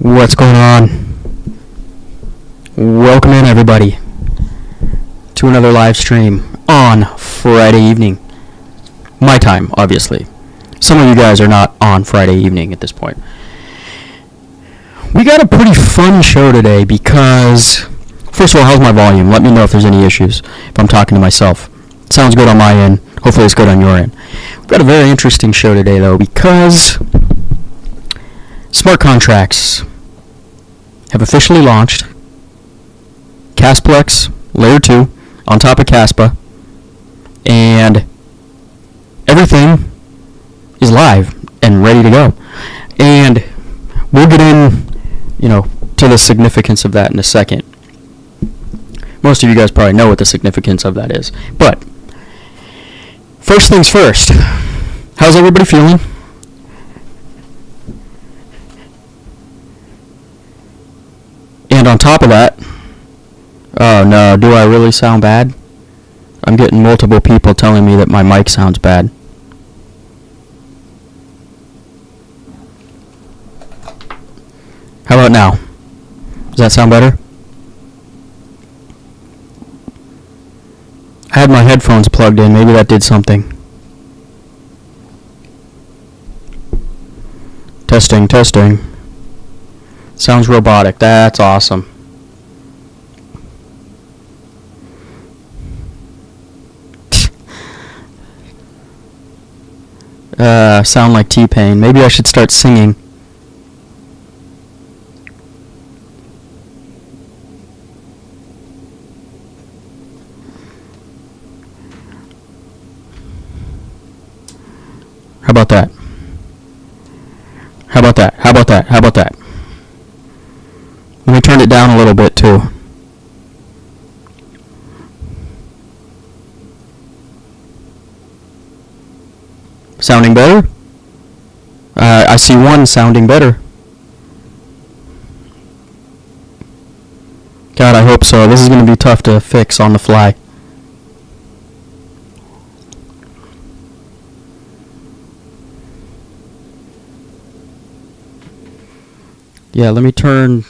What's going on? Welcome in, everybody, to another live stream on Friday evening. My time, obviously. Some of you guys are not on Friday evening at this point. We got a pretty fun show today because, first of all, how's my volume? Let me know if there's any issues if I'm talking to myself. It sounds good on my end. Hopefully it's good on your end. We've got a very interesting show today, though, because smart contracts have officially launched. Caspa Layer 2 on top of Caspa, and everything is live and ready to go. And we'll get in, to the significance of that in a second. Most of you guys probably know what the significance of that is. But first things first, how's everybody feeling? And on top of that, oh no, do I really sound bad? I'm getting multiple people telling me that my mic sounds bad. How about now? Does that sound better? I had my headphones plugged in, maybe that did something. Testing, testing. Sounds robotic. That's awesome. Sound like T-Pain. Maybe I should start singing. How about that? How about that? How about that? How about that? Let me turn it down a little bit too. Sounding better? I see one sounding better. God, I hope so. This is going to be tough to fix on the fly. Yeah, let me turn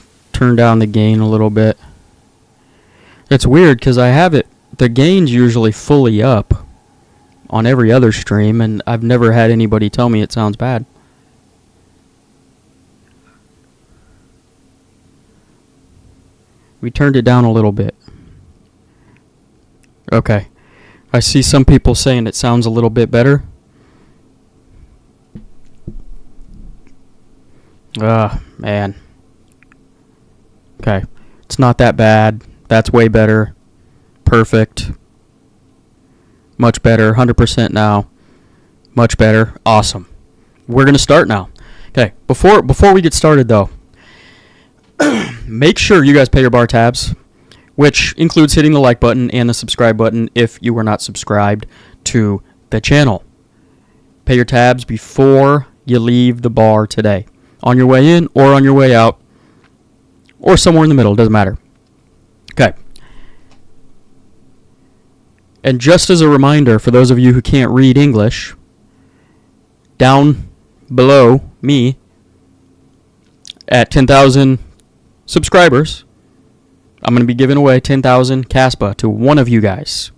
down the gain a little bit. It's weird because I have it, the gain's usually fully up on every other stream, and I've never had anybody tell me it sounds bad. We turned it down a little bit. Okay. I see some people saying it sounds a little bit better. Man. Okay. It's not that bad. That's way better. Perfect. Much better. 100% now. Much better. Awesome. We're going to start now. Okay. Before we get started, though, make sure you guys pay your bar tabs, which includes hitting the like button and the subscribe button if you are not subscribed to the channel. Pay your tabs before you leave the bar today. On your way in or on your way out or somewhere in the middle. Doesn't matter. Okay. And just as a reminder, for those of you who can't read English, down below me at 10,000 subscribers, I'm going to be giving away 10,000 Caspa to one of you guys.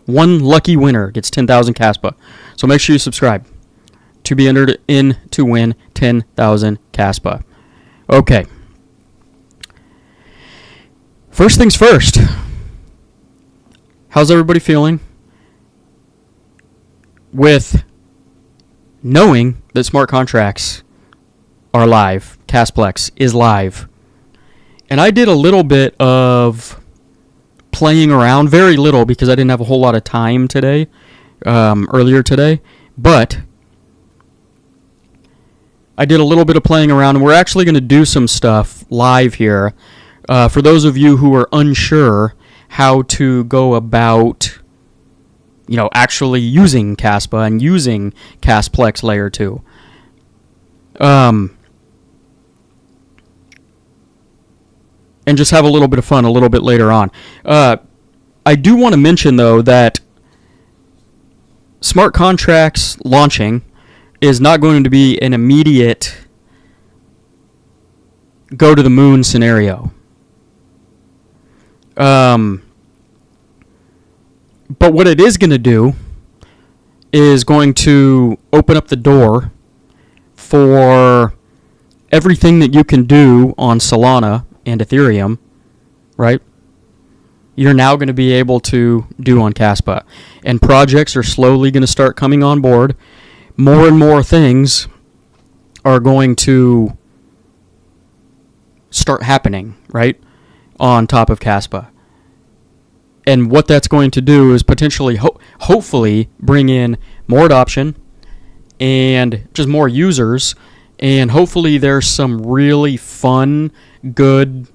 One lucky winner gets 10,000 Caspa. So make sure you subscribe to be entered in to win 10,000 Caspa. Okay. First things first. How's everybody feeling with knowing that smart contracts are live? Caspa is live. And I did a little bit of playing around, very little because I didn't have a whole lot of time today, earlier today, but I did a little bit of playing around, and we're actually going to do some stuff live here. For those of you who are unsure how to go about, actually using Caspa and using Caspa Layer 2. And just have a little bit of fun a little bit later on. I do want to mention, though, that smart contracts launching is not going to be an immediate go to the moon scenario. But what it is going to do is going to open up the door for everything that you can do on Solana and Ethereum, right? You're now going to be able to do on Caspa. And projects are slowly going to start coming on board. More and more things are going to start happening, right, on top of Caspa. And what that's going to do is potentially, hopefully, bring in more adoption and just more users. And hopefully there's some really fun, good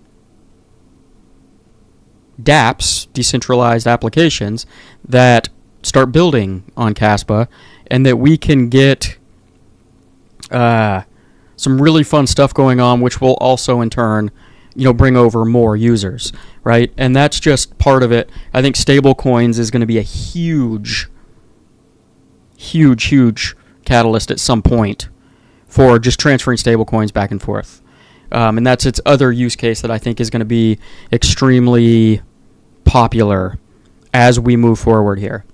dApps, decentralized applications, that start building on Caspa, and that we can get some really fun stuff going on, which will also in turn, bring over more users, right? And that's just part of it. I think stablecoins is going to be a huge catalyst at some point for just transferring stablecoins back and forth. And that's its other use case that I think is going to be extremely popular as we move forward here.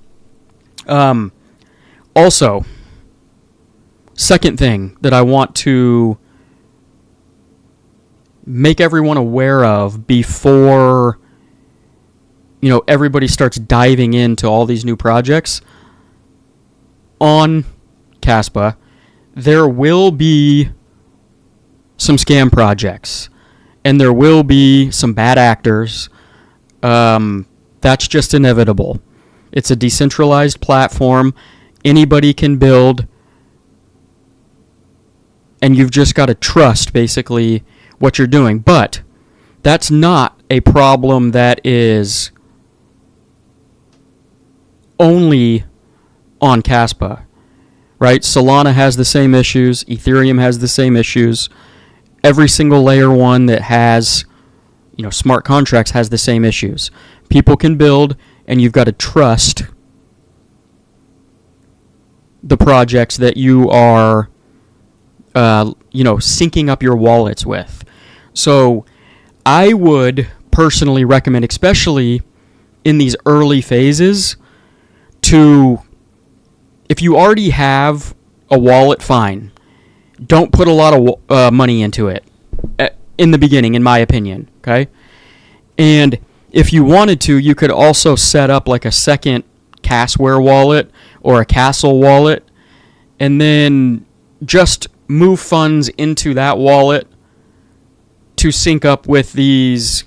Also, second thing that I want to make everyone aware of before everybody starts diving into all these new projects on Caspa, there will be some scam projects and there will be some bad actors. That's just inevitable. It's a decentralized platform. Anybody can build, and you've just got to trust basically what you're doing. But that's not a problem that is only on Caspa, right? Solana has the same issues. Ethereum has the same issues. Every single layer one that has, smart contracts has the same issues. People can build, and you've got to trust the projects that you are, syncing up your wallets with. So I would personally recommend, especially in these early phases, to, if you already have a wallet, fine. Don't put a lot of money into it in the beginning, in my opinion, okay? And if you wanted to, you could also set up like a second Casware wallet or a Castle wallet, and then just move funds into that wallet to sync up with these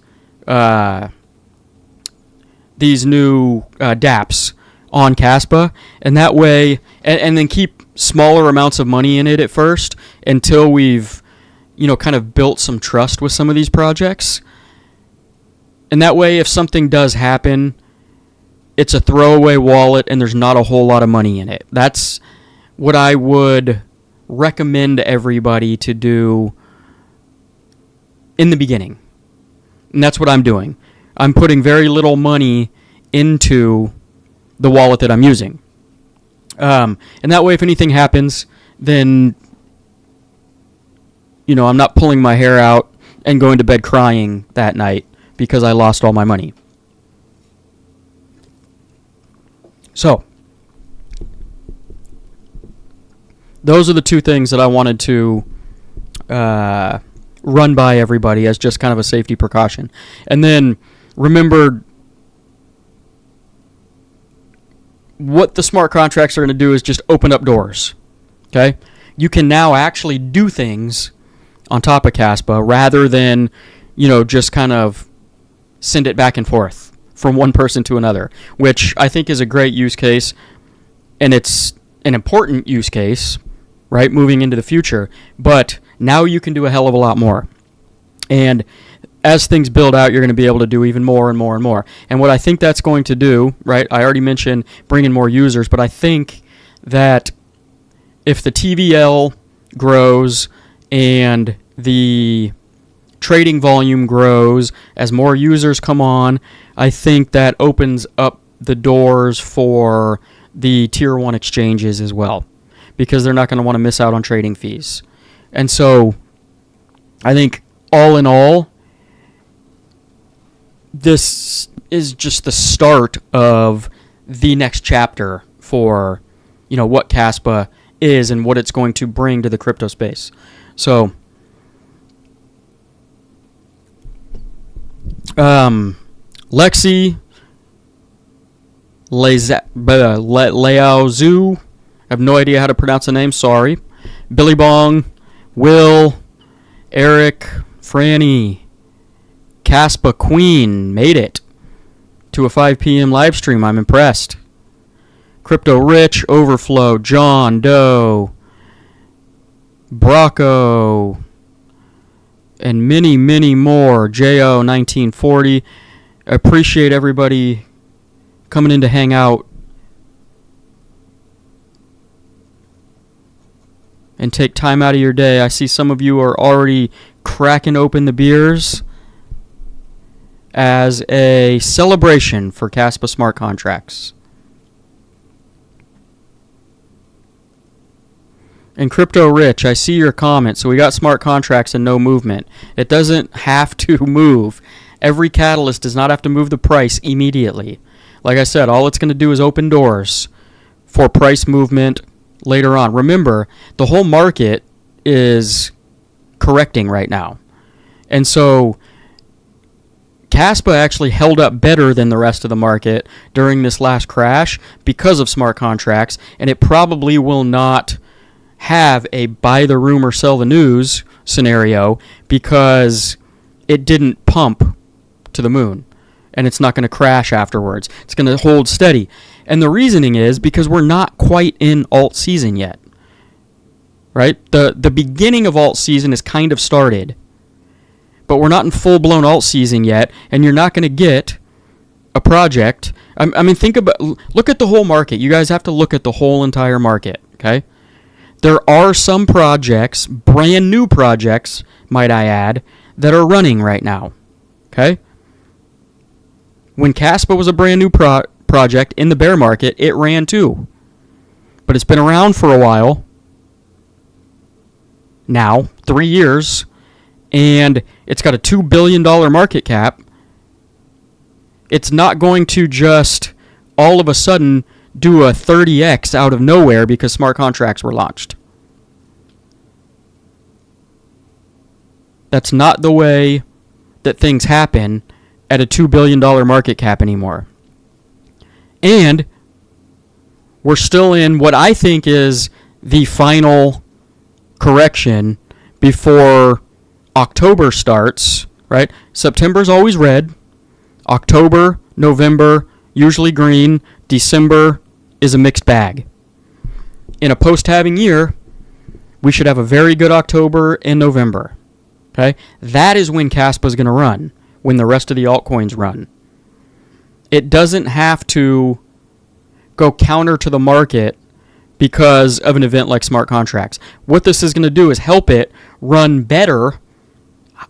new dApps on Caspa, and that way, and then keep smaller amounts of money in it at first until we've, kind of built some trust with some of these projects. And that way, if something does happen, it's a throwaway wallet and there's not a whole lot of money in it. That's what I would recommend everybody to do in the beginning. And that's what I'm doing. I'm putting very little money into the wallet that I'm using. And that way, if anything happens, then, I'm not pulling my hair out and going to bed crying that night because I lost all my money. So, those are the two things that I wanted to run by everybody as just kind of a safety precaution. And then remember, what the smart contracts are going to do is just open up doors. Okay? You can now actually do things on top of Caspa rather than, just kind of send it back and forth from one person to another, which I think is a great use case, and it's an important use case, right, moving into the future. But now you can do a hell of a lot more. And as things build out, you're going to be able to do even more and more and more. And what I think that's going to do, right, I already mentioned bringing more users, but I think that if the TVL grows and the trading volume grows as more users come on, I think that opens up the doors for the tier 1 exchanges as well, because they're not going to want to miss out on trading fees. And so I think all in all, this is just the start of the next chapter for, what KASPA is and what it's going to bring to the crypto space. So, Lexi Leaozu, I have no idea how to pronounce the name, sorry. Billy Bong, Will, Eric, Franny, Caspa Queen made it to a 5 p.m. live stream. I'm impressed. Crypto Rich, Overflow, John Doe, Brocco, and many, many more. JO1940. I appreciate everybody coming in to hang out and take time out of your day. I see some of you are already cracking open the beers as a celebration for KASPA smart contracts. And Crypto Rich, I see your comment. So we got smart contracts and no movement. It doesn't have to move. Every catalyst does not have to move the price immediately. Like I said, all it's going to do is open doors for price movement later on. Remember, the whole market is correcting right now. And so KASPA actually held up better than the rest of the market during this last crash because of smart contracts, and it probably will not have a buy the rumor, sell the news scenario because it didn't pump to the moon, and it's not going to crash afterwards. It's going to hold steady. And the reasoning is because we're not quite in alt season yet, right? The beginning of alt season is kind of started, but we're not in full-blown alt season yet, and you're not going to get a project. I mean, look at the whole market. You guys have to look at the whole entire market, okay? There are some projects, brand new projects, might I add, that are running right now, okay? When KASPA was a brand new project in the bear market, it ran too. But it's been around for a while now, 3 years, and it's got a $2 billion market cap. It's not going to just all of a sudden do a 30x out of nowhere because smart contracts were launched. That's not the way that things happen at a $2 billion market cap anymore. And we're still in what I think is the final correction before October starts, right? September's always red. October, November, usually green. December is a mixed bag. In a post-halving year, we should have a very good October and November. Okay? That is when KASPA is going to run, when the rest of the altcoins run. It doesn't have to go counter to the market because of an event like smart contracts. What this is going to do is help it run better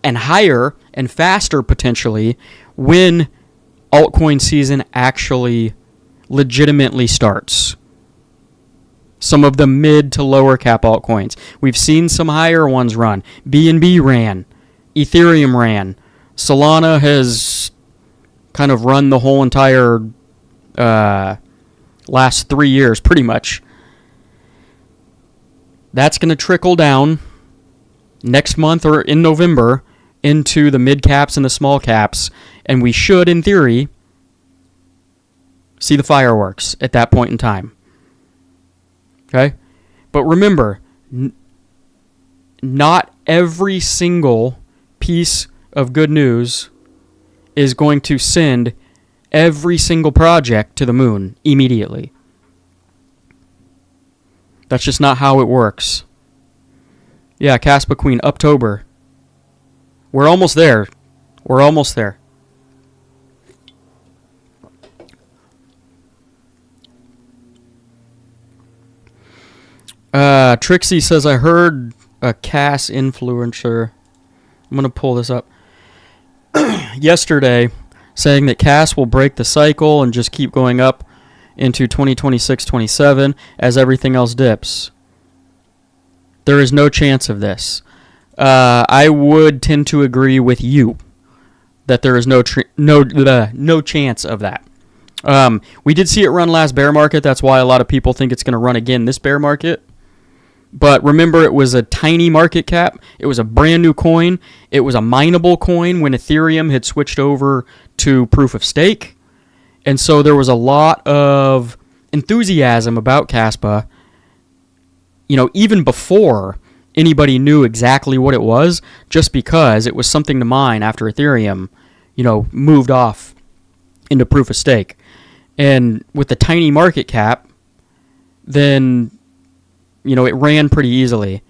and higher and faster potentially when altcoin season actually legitimately starts. Some of the mid to lower cap altcoins. We've seen some higher ones run. BNB ran. Ethereum ran. Solana has kind of run the whole entire last 3 years, pretty much. That's going to trickle down next month or in November into the mid caps and the small caps, and we should, in theory, see the fireworks at that point in time. Okay? But remember, not every single piece of good news is going to send every single project to the moon immediately. That's just not how it works. Yeah, Caspa Queen, October. We're almost there. We're almost there. Trixie says, I heard a CAS influencer. I'm going to pull this up. Yesterday, saying that CAS will break the cycle and just keep going up into 2026-27 as everything else dips. There is no chance of this. I would tend to agree with you that there is no chance of that. We did see it run last bear market. That's why a lot of people think it's going to run again this bear market. But remember, it was a tiny market cap. It was a brand new coin. It was a mineable coin when Ethereum had switched over to proof of stake. And so there was a lot of enthusiasm about Caspa, even before anybody knew exactly what it was, just because it was something to mine after Ethereum, moved off into proof of stake. And with the tiny market cap, then, it ran pretty easily.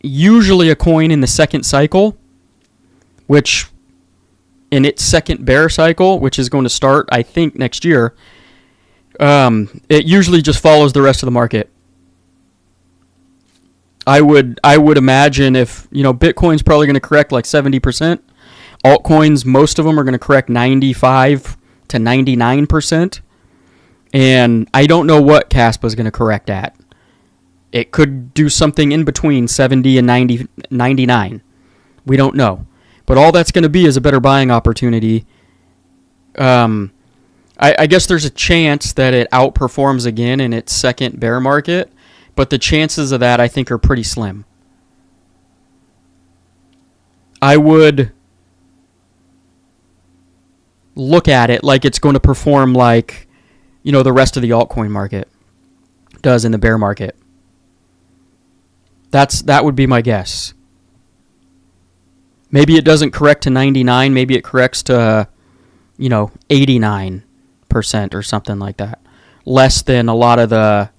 Usually a coin in the second cycle, which in its second bear cycle, which is going to start, I think, next year, it usually just follows the rest of the market. I would imagine if, Bitcoin's probably going to correct like 70%. Altcoins, most of them are going to correct 95 to 99%. And I don't know what Caspa is going to correct at. It could do something in between 70 and 99. We don't know. But all that's going to be is a better buying opportunity. I guess there's a chance that it outperforms again in its second bear market. But the chances of that, I think, are pretty slim. I would look at it like it's going to perform like, the rest of the altcoin market does in the bear market. That would be my guess. Maybe it doesn't correct to 99. Maybe it corrects to, 89% or something like that. Less than a lot of the,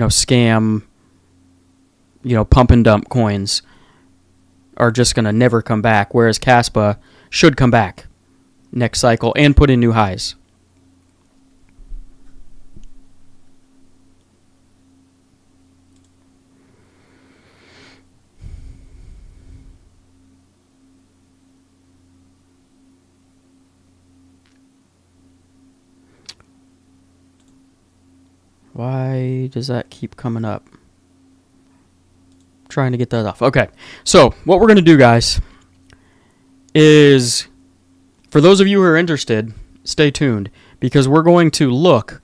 scam, pump and dump coins are just going to never come back, whereas Caspa should come back next cycle and put in new highs. Why does that keep coming up? Trying to get that off. Okay, so what we're going to do, guys, is for those of you who are interested, stay tuned, because we're going to look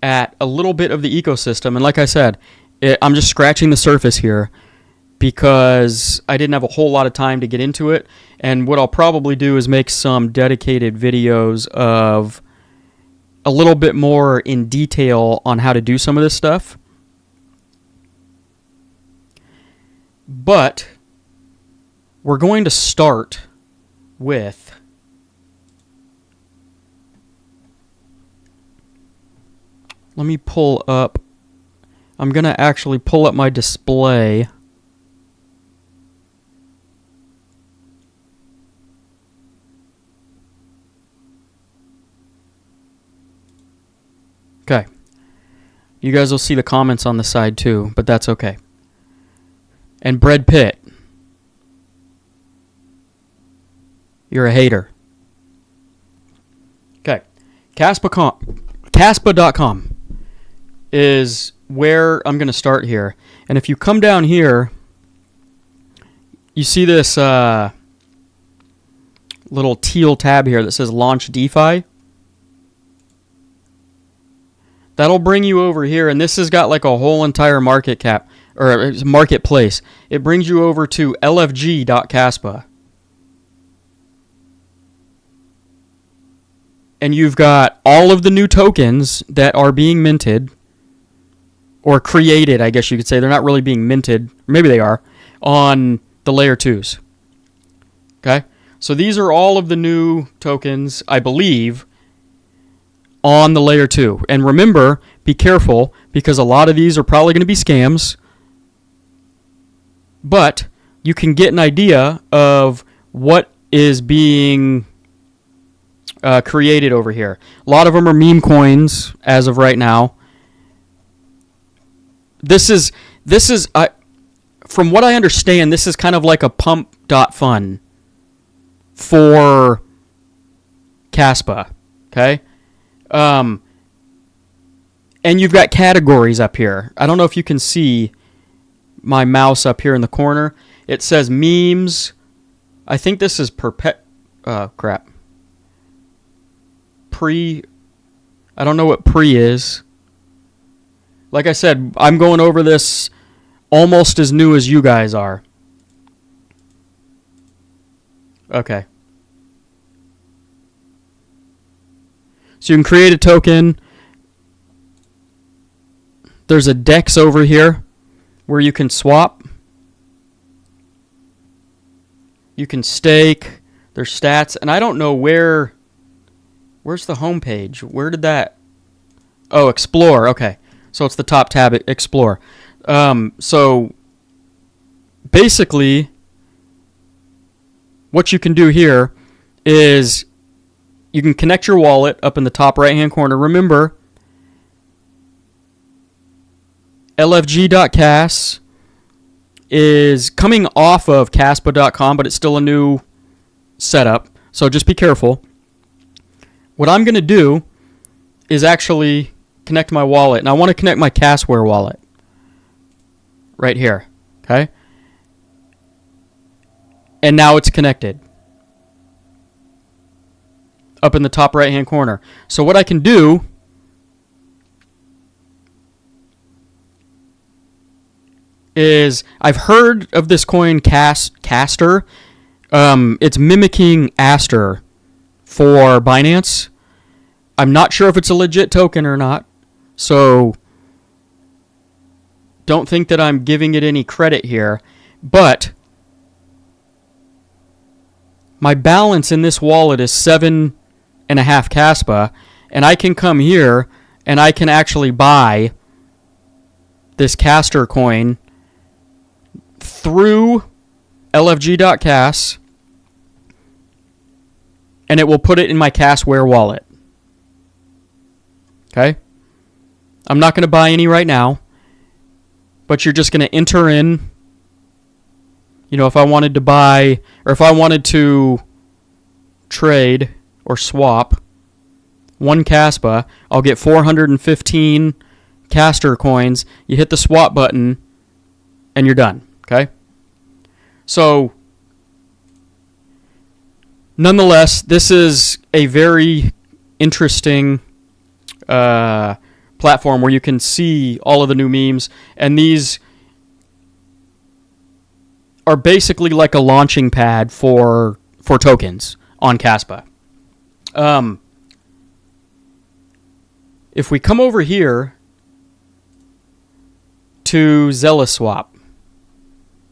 at a little bit of the ecosystem. And like I said, I'm just scratching the surface here because I didn't have a whole lot of time to get into it. And what I'll probably do is make some dedicated videos of a little bit more in detail on how to do some of this stuff. But we're going to start with let me pull up. I'm going to actually pull up my display. Okay. You guys will see the comments on the side too, but that's okay. And Brad Pitt, you're a hater. Okay. Kaspa.com is where I'm going to start here. And if you come down here, you see this little teal tab here that says Launch DeFi. That'll bring you over here, and this has got like a whole entire market cap, or marketplace. It brings you over to lfg.caspa. And you've got all of the new tokens that are being minted, or created, I guess you could say. They're not really being minted, maybe they are, on the layer 2s. Okay? So these are all of the new tokens, I believe, on the layer 2. And remember, be careful, because a lot of these are probably going to be scams. But you can get an idea of what is being created over here. A lot of them are meme coins as of right now. This is from what I understand, this is kind of like a pump.fun for Caspa. Okay? And you've got categories up here. I don't know if you can see my mouse up here in the corner. It says memes. I think this is crap. Pre. I don't know what pre is. Like I said, I'm going over this almost as new as you guys are. Okay. So you can create a token. There's a DEX over here where you can swap. You can stake. There's stats. And I don't know where's the home page? Where did that? Oh, explore. Okay. So it's the top tab, explore. So basically, what you can do here is you can connect your wallet up in the top right-hand corner. Remember, lfg.cas is coming off of KASPA.com, but it's still a new setup, so just be careful. What I'm going to do is actually connect my wallet, and I want to connect my Casware wallet right here, okay? And now it's connected up in the top right-hand corner. So what I can do is, I've heard of this coin Caster. It's mimicking Aster for Binance. I'm not sure if it's a legit token or not, so don't think that I'm giving it any credit here. But my balance in this wallet is 7.5 Caspa, and I can come here and I can actually buy this Caster coin through lfg.cas, and it will put it in my Casware wallet. Okay? I'm not going to buy any right now, but you're just going to enter in, if I wanted to buy, or if I wanted to trade or swap 1 Caspa, I'll get 415 Caster coins. You hit the swap button, and you're done. Okay? So, nonetheless, this is a very interesting platform where you can see all of the new memes, and these are basically like a launching pad for tokens on Caspa. If we come over here to ZellaSwap,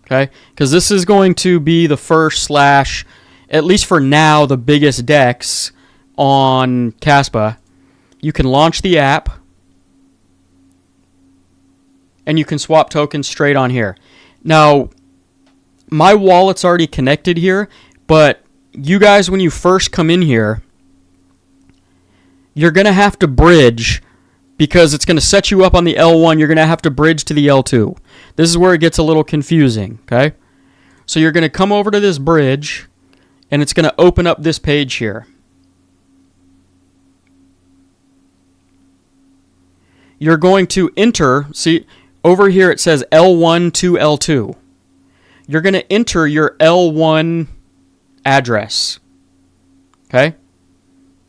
okay, because this is going to be the first / at least for now, the biggest DEX on Caspa. You can launch the app, and you can swap tokens straight on here. Now, my wallet's already connected here, but you guys, when you first come in here, you're going to have to bridge, because it's going to set you up on the L1. You're going to have to bridge to the L2. This is where it gets a little confusing, okay? So you're going to come over to this bridge, and it's going to open up this page here. You're going to enter, see, over here it says L1 to L2. You're going to enter your L1 address, okay,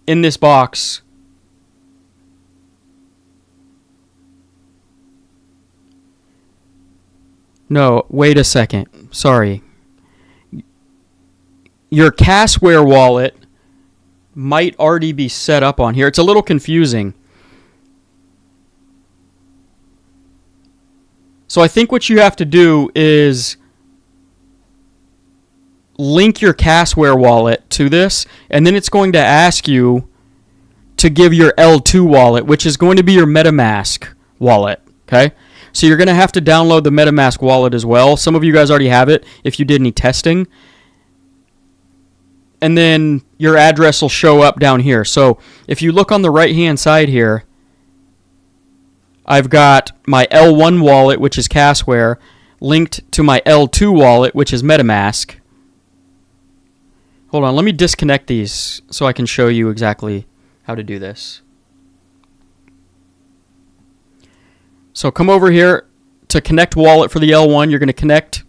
in this box. No, wait a second. Sorry. Your Casware wallet might already be set up on here. It's a little confusing. So I think what you have to do is link your Casware wallet to this, and then it's going to ask you to give your L2 wallet, which is going to be your MetaMask wallet, okay? So you're going to have to download the MetaMask wallet as well. Some of you guys already have it if you did any testing. And then your address will show up down here. So if you look on the right-hand side here, I've got my L1 wallet, which is Casware, linked to my L2 wallet, which is MetaMask. Hold on, let me disconnect these so I can show you exactly how to do this. So come over here to connect wallet for the L1. You're going to connect.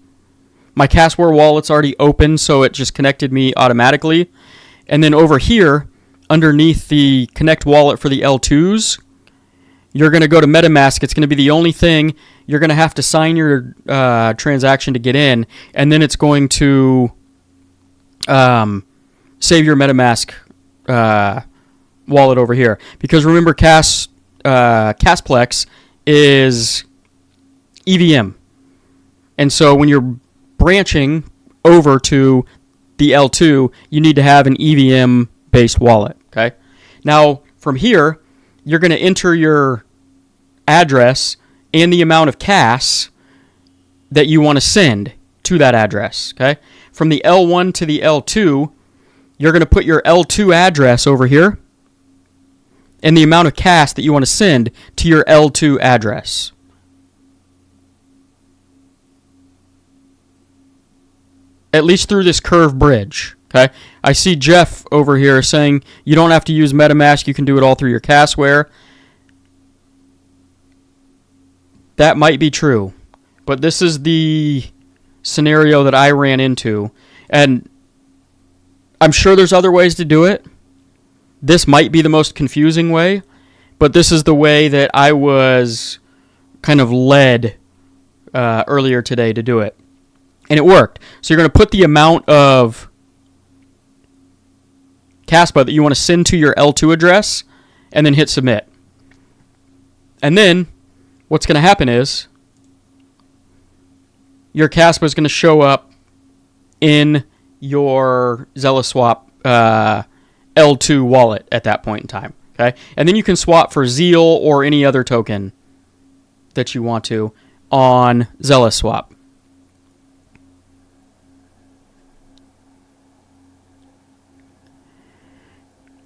My Caspa wallet's already open, so it just connected me automatically. And then over here, underneath the connect wallet for the L2s, you're going to go to MetaMask. It's going to be the only thing. You're going to have to sign your transaction to get in, and then it's going to save your MetaMask wallet over here. Because remember, Casplex is EVM. And so when you're branching over to the L2, you need to have an EVM-based wallet. Okay. Now, from here, you're going to enter your address and the amount of CAS that you want to send to that address. Okay. From the L1 to the L2, you're going to put your L2 address over here and the amount of CAS that you want to send to your L2 address. At least through this curved bridge. Okay. I see Jeff over here saying you don't have to use MetaMask. You can do it all through your Casware. That might be true, but this is the scenario that I ran into, and I'm sure there's other ways to do it. This might be the most confusing way, but this is the way that I was kind of led earlier today to do it, and it worked. So you're going to put the amount of Caspa that you want to send to your L2 address, and then hit submit. And then what's going to happen is your Caspa is going to show up in your ZealSwap L2 wallet at that point in time. Okay, and then you can swap for Zeal or any other token that you want to on ZealSwap.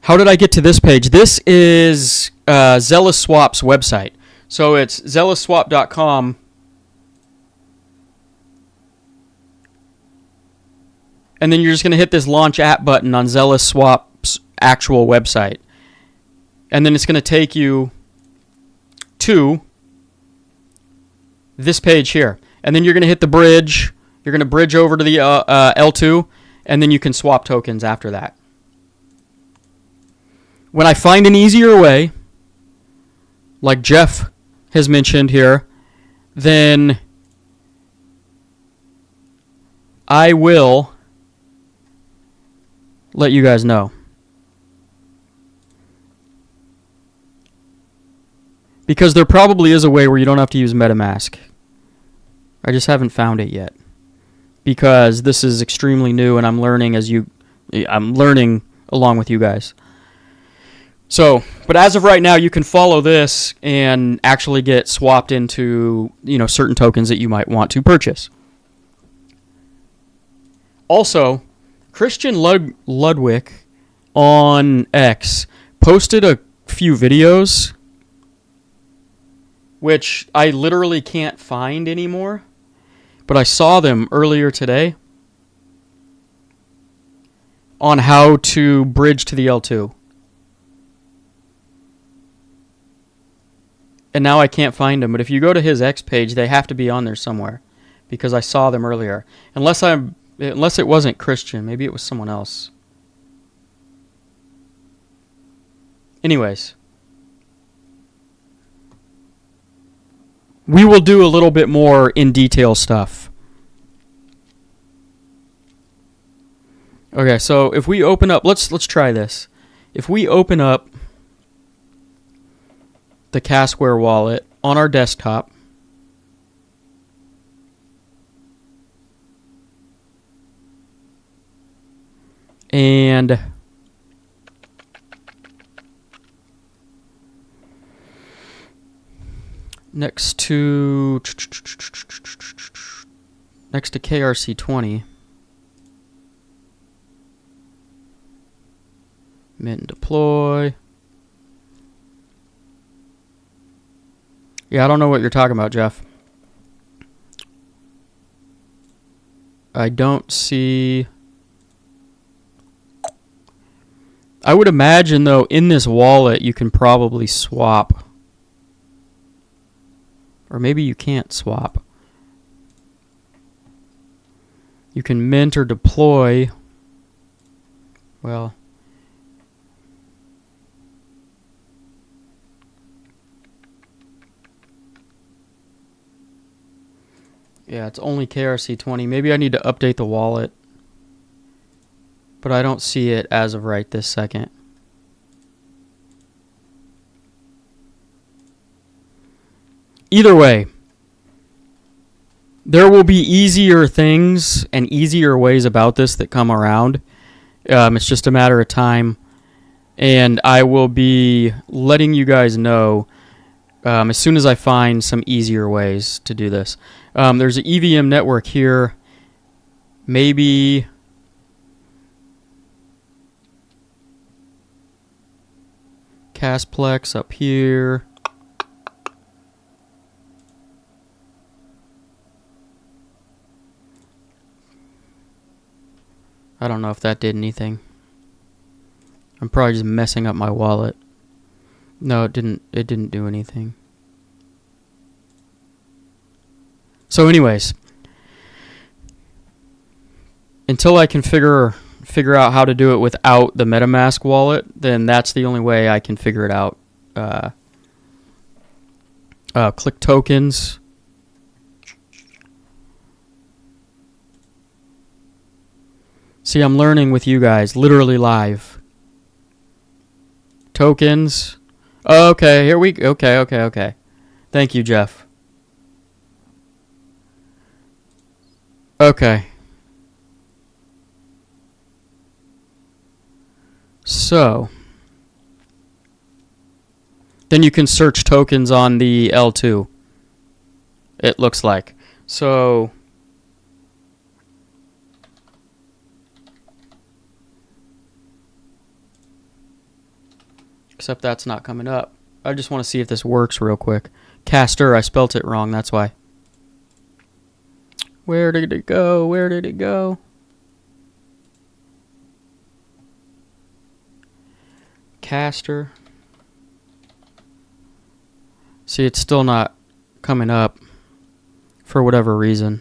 How did I get to this page? This is ZealSwap's website. So it's zealouswap.com. And then you're just going to hit this launch app button on ZealSwap's actual website. And then it's going to take you to this page here. And then you're going to hit the bridge. You're going to bridge over to the L2. And then you can swap tokens after that. When I find an easier way, like Jeff has mentioned here, then I will let you guys know. Because there probably is a way where you don't have to use MetaMask. I just haven't found it yet. Because this is extremely new and I'm learning along with you guys. So, but as of right now, you can follow this and actually get swapped into, certain tokens that you might want to purchase. Also, Christian Ludwig on X posted a few videos, which I literally can't find anymore, but I saw them earlier today on how to bridge to the L2. And now I can't find them. But if you go to his X page, they have to be on there somewhere. Because I saw them earlier. Unless it wasn't Christian. Maybe it was someone else. Anyways. We will do a little bit more in detail stuff. Okay, so if we open up... Let's try this. If we open up the Casware wallet on our desktop, and next to KRC20, mint and deploy. Yeah, I don't know what you're talking about, Jeff. I don't see... I would imagine, though, in this wallet, you can probably swap Or maybe you can't swap. You can mint or deploy. Well, yeah, it's only KRC20. Maybe I need to update the wallet. But I don't see it as of right this second. Either way, there will be easier things and easier ways about this that come around. It's just a matter of time. And I will be letting you guys know as soon as I find some easier ways to do this. There's an EVM network here. Maybe Casplex up here. I don't know if that did anything. I'm probably just messing up my wallet. No, it didn't do anything. So anyways, until I can figure out how to do it without the MetaMask wallet, then that's the only way I can figure it out. Click tokens. See, I'm learning with you guys, literally live. Tokens. Okay, here we go. Okay. Thank you, Jeff. Okay. So, then you can search tokens on the L2. It looks like. So, except that's not coming up. I just want to see if this works real quick. Caster, I spelt it wrong, that's why. Where did it go? Where did it go? Caster. See, it's still not coming up for whatever reason.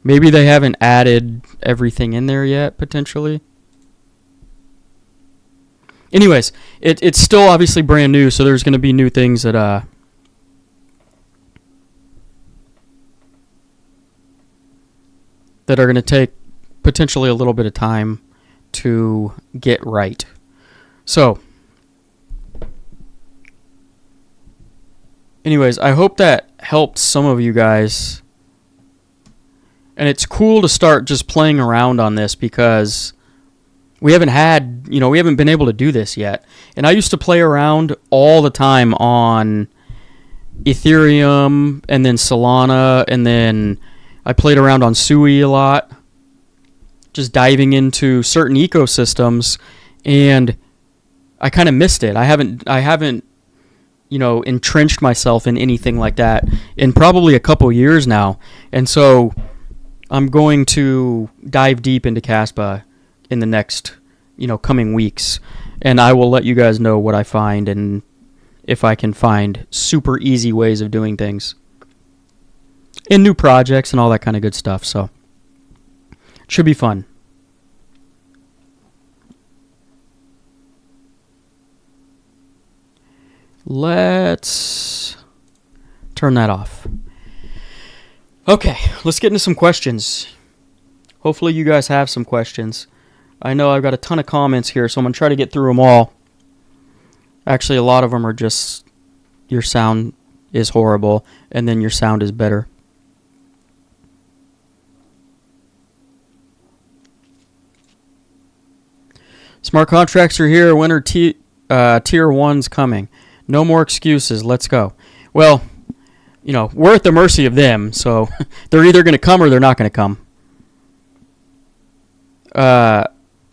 Maybe they haven't added everything in there yet, potentially. Anyways, it's still obviously brand new, so there's going to be new things that are going to take potentially a little bit of time to get right. So, anyways, I hope that helped some of you guys. And it's cool to start just playing around on this because we haven't been able to do this yet. And I used to play around all the time on Ethereum and then Solana, and then I played around on Sui a lot, just diving into certain ecosystems, and I kind of missed it. I haven't entrenched myself in anything like that in probably a couple years now. And so I'm going to dive deep into Caspa in the next, coming weeks, and I will let you guys know what I find and if I can find super easy ways of doing things and new projects and all that kind of good stuff. So it should be fun. Let's turn that off. Okay, let's get into some questions. Hopefully you guys have some questions. I know I've got a ton of comments here, so I'm going to try to get through them all. Actually, a lot of them are just, your sound is horrible, and then your sound is better. Smart contracts are here. When are tier 1s coming? No more excuses. Let's go. Well, we're at the mercy of them, so they're either going to come or they're not going to come.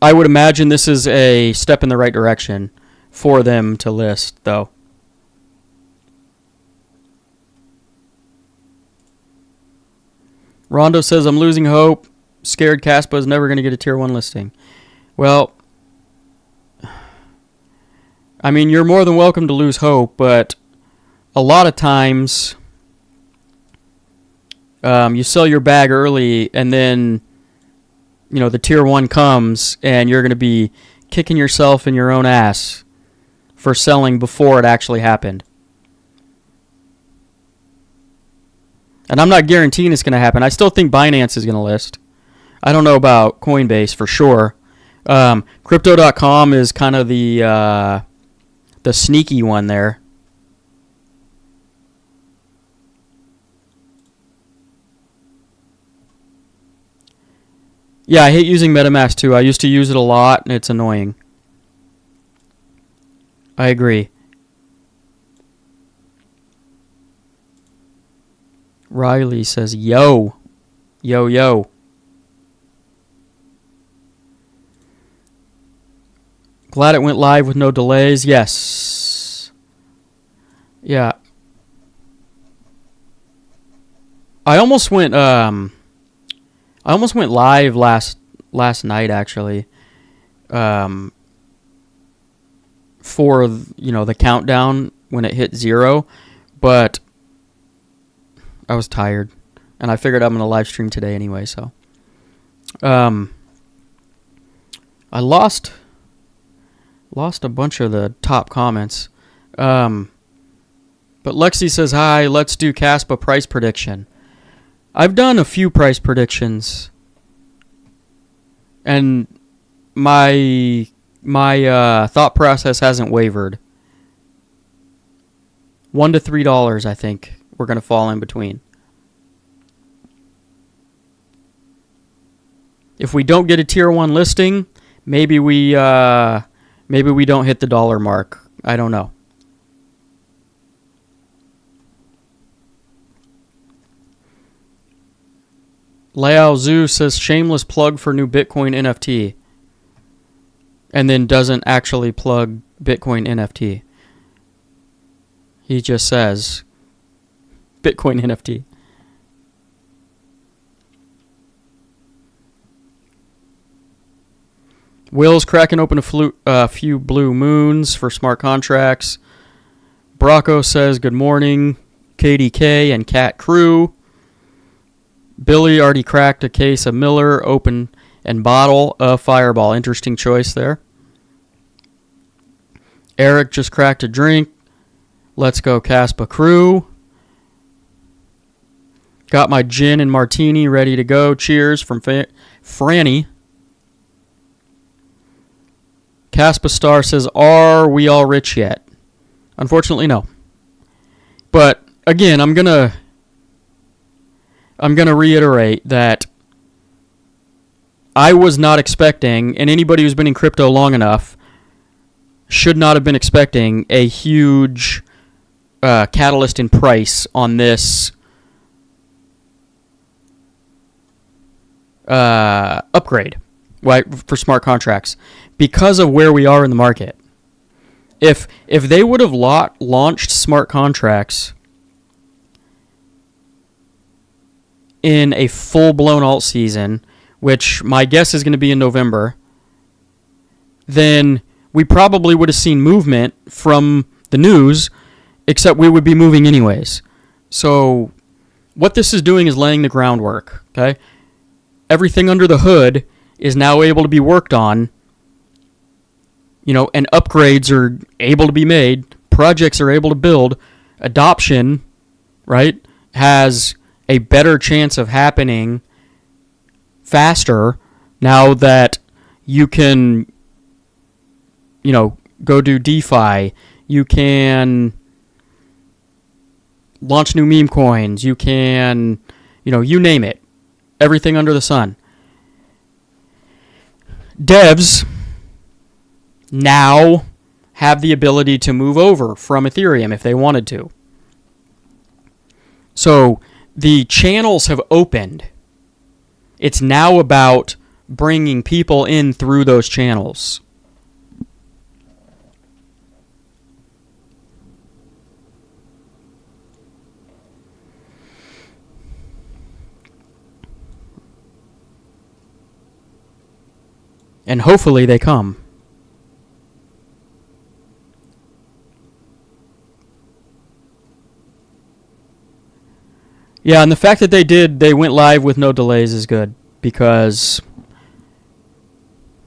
I would imagine this is a step in the right direction for them to list, though. Rondo says, I'm losing hope. Scared Caspa is never going to get a tier 1 listing. Well, I mean, you're more than welcome to lose hope, but a lot of times You sell your bag early, and then the tier 1 comes, and you're going to be kicking yourself in your own ass for selling before it actually happened. And I'm not guaranteeing it's going to happen. I still think Binance is going to list. I don't know about Coinbase for sure. Crypto.com is kind of the sneaky one there. Yeah, I hate using MetaMask too. I used to use it a lot, and it's annoying. I agree. Riley says, yo. Yo, yo. Glad it went live with no delays. Yes. Yeah. I almost went live last night actually. For the countdown when it hit 0, but I was tired, and I figured I'm going to live stream today anyway, so I lost a bunch of the top comments. But Lexi says, hi, let's do Caspa price prediction. I've done a few price predictions, and my thought process hasn't wavered. $1 to $3, I think we're going to fall in between. If we don't get a tier 1 listing, maybe we don't hit the dollar mark. I don't know. Lao Zhu says, shameless plug for new Bitcoin NFT. And then doesn't actually plug Bitcoin NFT. He just says Bitcoin NFT. Will's cracking open a few blue moons for smart contracts. Brocco says good morning, KDK and Cat Crew. Billy already cracked a case of Miller, open and bottle of Fireball. Interesting choice there. Eric just cracked a drink. Let's go Caspa Crew. Got my gin and martini ready to go. Cheers from Franny. Caspa Star says, are we all rich yet? Unfortunately, no. But again, I'm gonna reiterate that I was not expecting, and anybody who's been in crypto long enough should not have been expecting a huge catalyst in price on this upgrade, right, for smart contracts because of where we are in the market. If they would have launched smart contracts in a full-blown alt season, which my guess is going to be in November, then we probably would have seen movement from the news, except we would be moving anyways. So what this is doing is laying the groundwork, okay? Everything under the hood is now able to be worked on, and upgrades are able to be made, projects are able to build, adoption, right, has a better chance of happening faster now that you can, go do DeFi. You can launch new meme coins. You can, you name it. Everything under the sun. Devs now have the ability to move over from Ethereum if they wanted to. So the channels have opened. It's now about bringing people in through those channels. And hopefully they come. Yeah, and the fact that they went live with no delays is good, because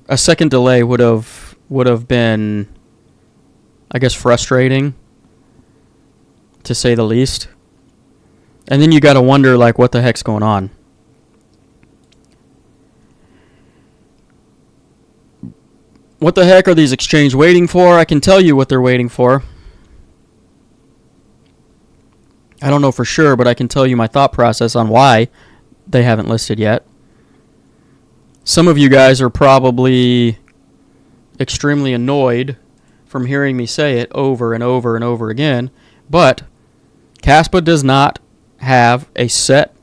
a second delay would have been, I guess, frustrating, to say the least. And then you got to wonder, like, what the heck's going on. What the heck are these exchanges waiting for? I can tell you what they're waiting for. I don't know for sure, but I can tell you my thought process on why they haven't listed yet. Some of you guys are probably extremely annoyed from hearing me say it over and over and over again, but KASPA does not have a set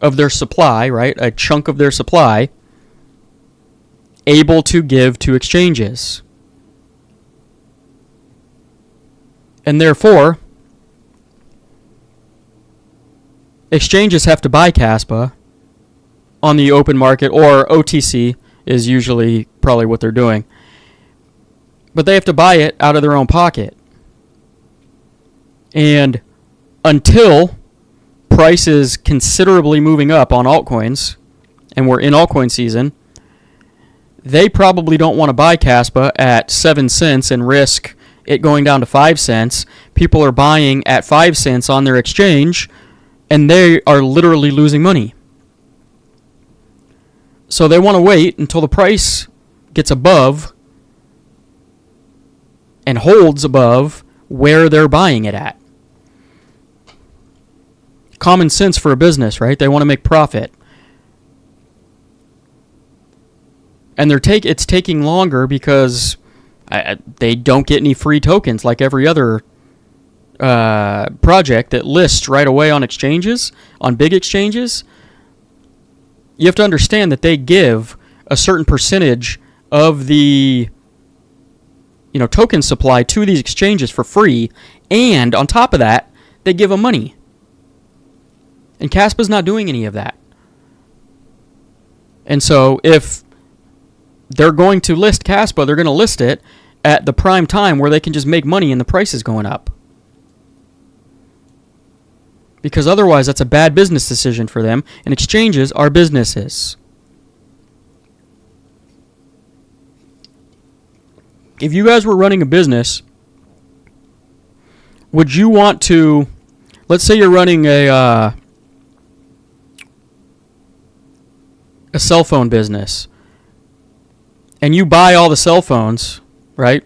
of their supply, right? A chunk of their supply able to give to exchanges. And therefore, exchanges have to buy KASPA on the open market, or OTC is usually probably what they're doing. But they have to buy it out of their own pocket. And until price is considerably moving up on altcoins, and we're in altcoin season, they probably don't want to buy KASPA at 7 cents and risk it going down to 5 cents. People are buying at 5 cents on their exchange, and they are literally losing money. So they want to wait until the price gets above and holds above where they're buying it at. Common sense for a business, right? They want to make profit. And it's taking longer because they don't get any free tokens like every other project that lists right away on exchanges, on big exchanges. You have to understand that they give a certain percentage of the token supply to these exchanges for free, and on top of that, they give them money. And KASPA's not doing any of that. And so if they're going to list KASPA, they're going to list it at the prime time where they can just make money and the price is going up. Because otherwise, that's a bad business decision for them, and exchanges are businesses. If you guys were running a business, would you want to, let's say you're running a cell phone business, and you buy all the cell phones, right,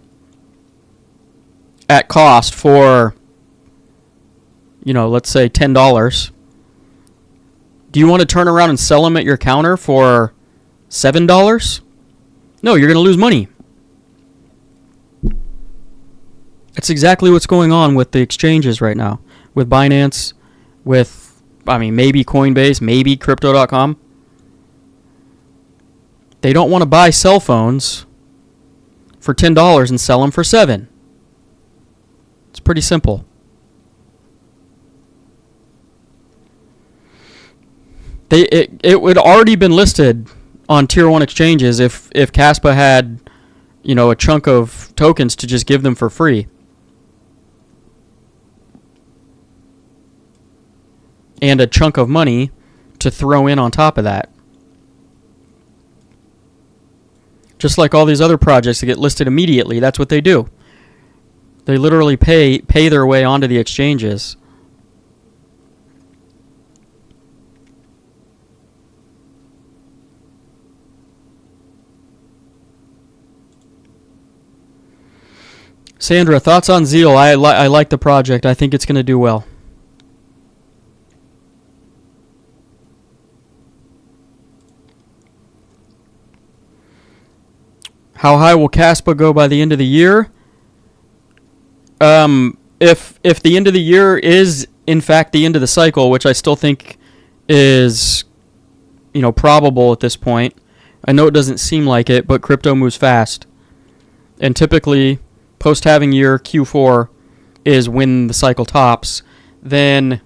at cost for, let's say $10. Do you want to turn around and sell them at your counter for $7? No, you're going to lose money. That's exactly what's going on with the exchanges right now. With Binance, with, maybe Coinbase, maybe Crypto.com. They don't want to buy cell phones for $10 and sell them for $7. It's pretty simple. It would already been listed on tier 1 exchanges if KASPA had, a chunk of tokens to just give them for free. And a chunk of money to throw in on top of that. Just like all these other projects that get listed immediately, that's what they do. They literally pay their way onto the exchanges. Sandra, thoughts on Zeal? I like the project. I think it's going to do well. How high will KASPA go by the end of the year? If the end of the year is in fact the end of the cycle, which I still think is probable at this point. I know it doesn't seem like it, but crypto moves fast. And typically post-halving year Q4 is when the cycle tops. Then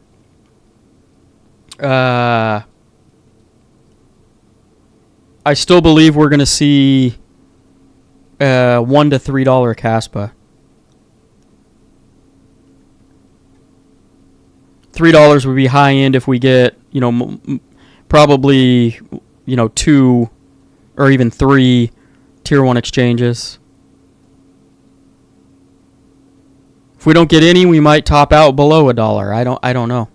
I still believe we're going to see $1 to $3 KASPA $3 would be high end if we get, probably, 2 or even 3 tier 1 exchanges. If we don't get any, we might top out below $1. I don't know.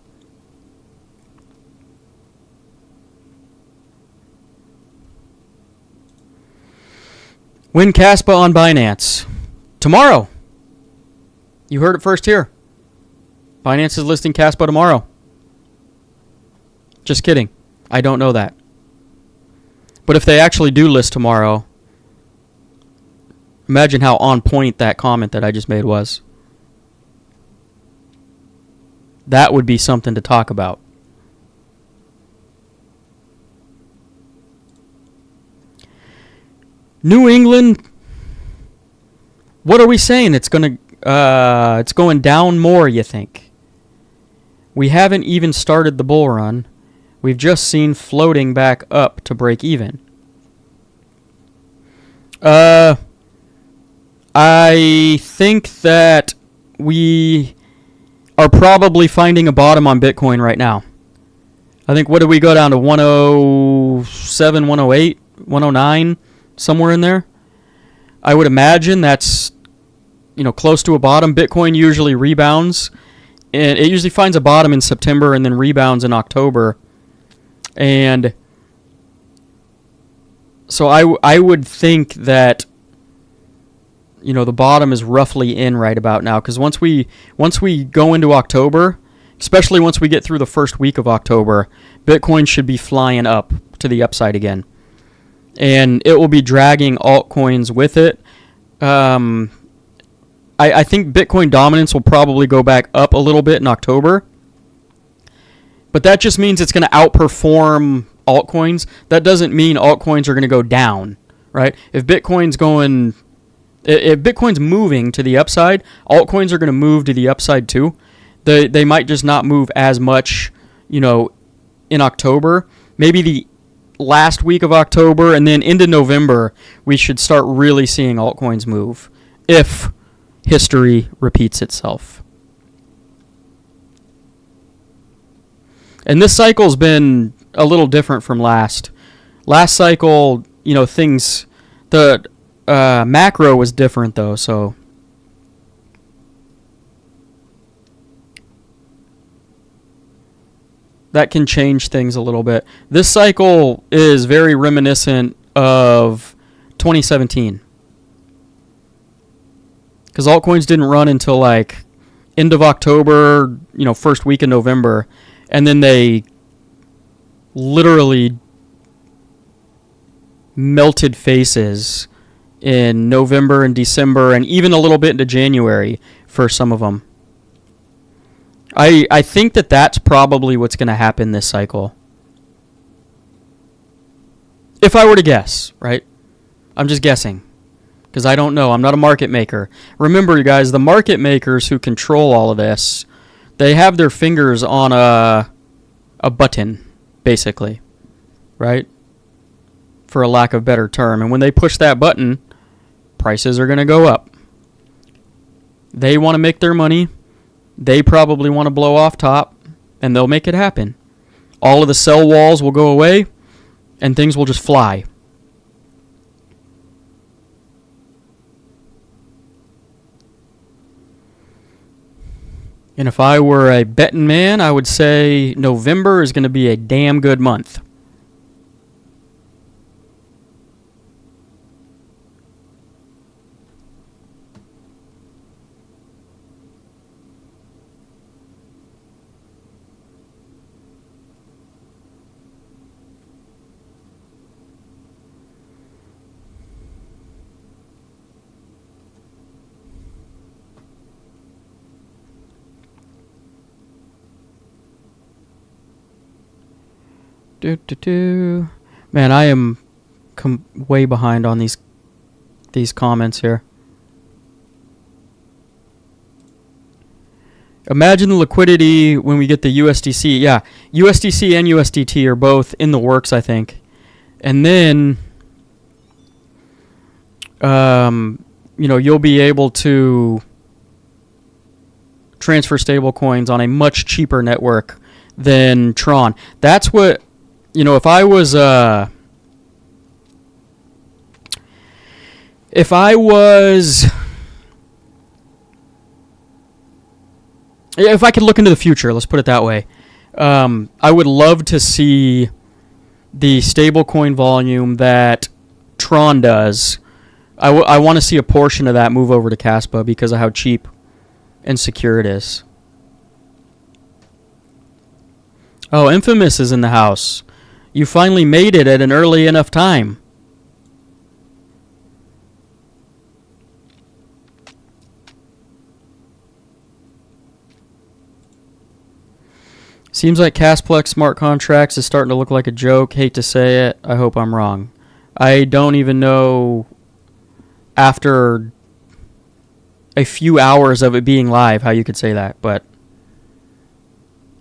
When Caspa on Binance? Tomorrow. You heard it first here. Binance is listing Caspa tomorrow. Just kidding. I don't know that. But if they actually do list tomorrow, imagine how on point that comment that I just made was. That would be something to talk about. New England, what are we saying? It's going down more, you think? We haven't even started the bull run. We've just seen floating back up to break even. I think that we are probably finding a bottom on Bitcoin right now. I think, what did we go down to? 107, 108, 109, somewhere in there? I would imagine that's, close to a bottom. Bitcoin usually rebounds, and it usually finds a bottom in September and then rebounds in October. And so I would think that, the bottom is roughly in right about now, because once we go into October, especially once we get through the first week of October, Bitcoin should be flying up to the upside again, and it will be dragging altcoins with it. I think Bitcoin dominance will probably go back up a little bit in October, but that just means it's going to outperform altcoins. That doesn't mean altcoins are going to go down, right? If Bitcoin's moving to the upside, altcoins are going to move to the upside too. They might just not move as much, in October. Maybe the last week of October and then into November, we should start really seeing altcoins move if history repeats itself. And this cycle's been a little different from last. Last cycle, things, the macro was different though, so that can change things a little bit. This cycle is very reminiscent of 2017, because altcoins didn't run until like end of October, first week in November, and then they literally melted faces in November and December, and even a little bit into January for some of them. I think that that's probably what's going to happen this cycle. If I were to guess, right? I'm just guessing, because I don't know. I'm not a market maker. Remember, you guys, the market makers who control all of this, they have their fingers on a button, basically, right? For a lack of a better term. And when they push that button, prices are going to go up. They want to make their money. They probably want to blow off top, and they'll make it happen. All of the sell walls will go away, and things will just fly. And if I were a betting man, I would say November is going to be a damn good month. Man, I am way behind on these comments here. Imagine the liquidity when we get the USDC. Yeah, USDC and USDT are both in the works, I think. And then, you'll be able to transfer stablecoins on a much cheaper network than Tron. That's what, if I was if I could look into the future, let's put it that way, I would love to see the stablecoin volume that Tron does. I want to see a portion of that move over to Caspa because of how cheap and secure it is. Oh, Infamous is in the house. You finally made it at an early enough time. Seems like Casplex smart contracts is starting to look like a joke. Hate to say it. I hope I'm wrong. I don't even know after a few hours of it being live how you could say that, but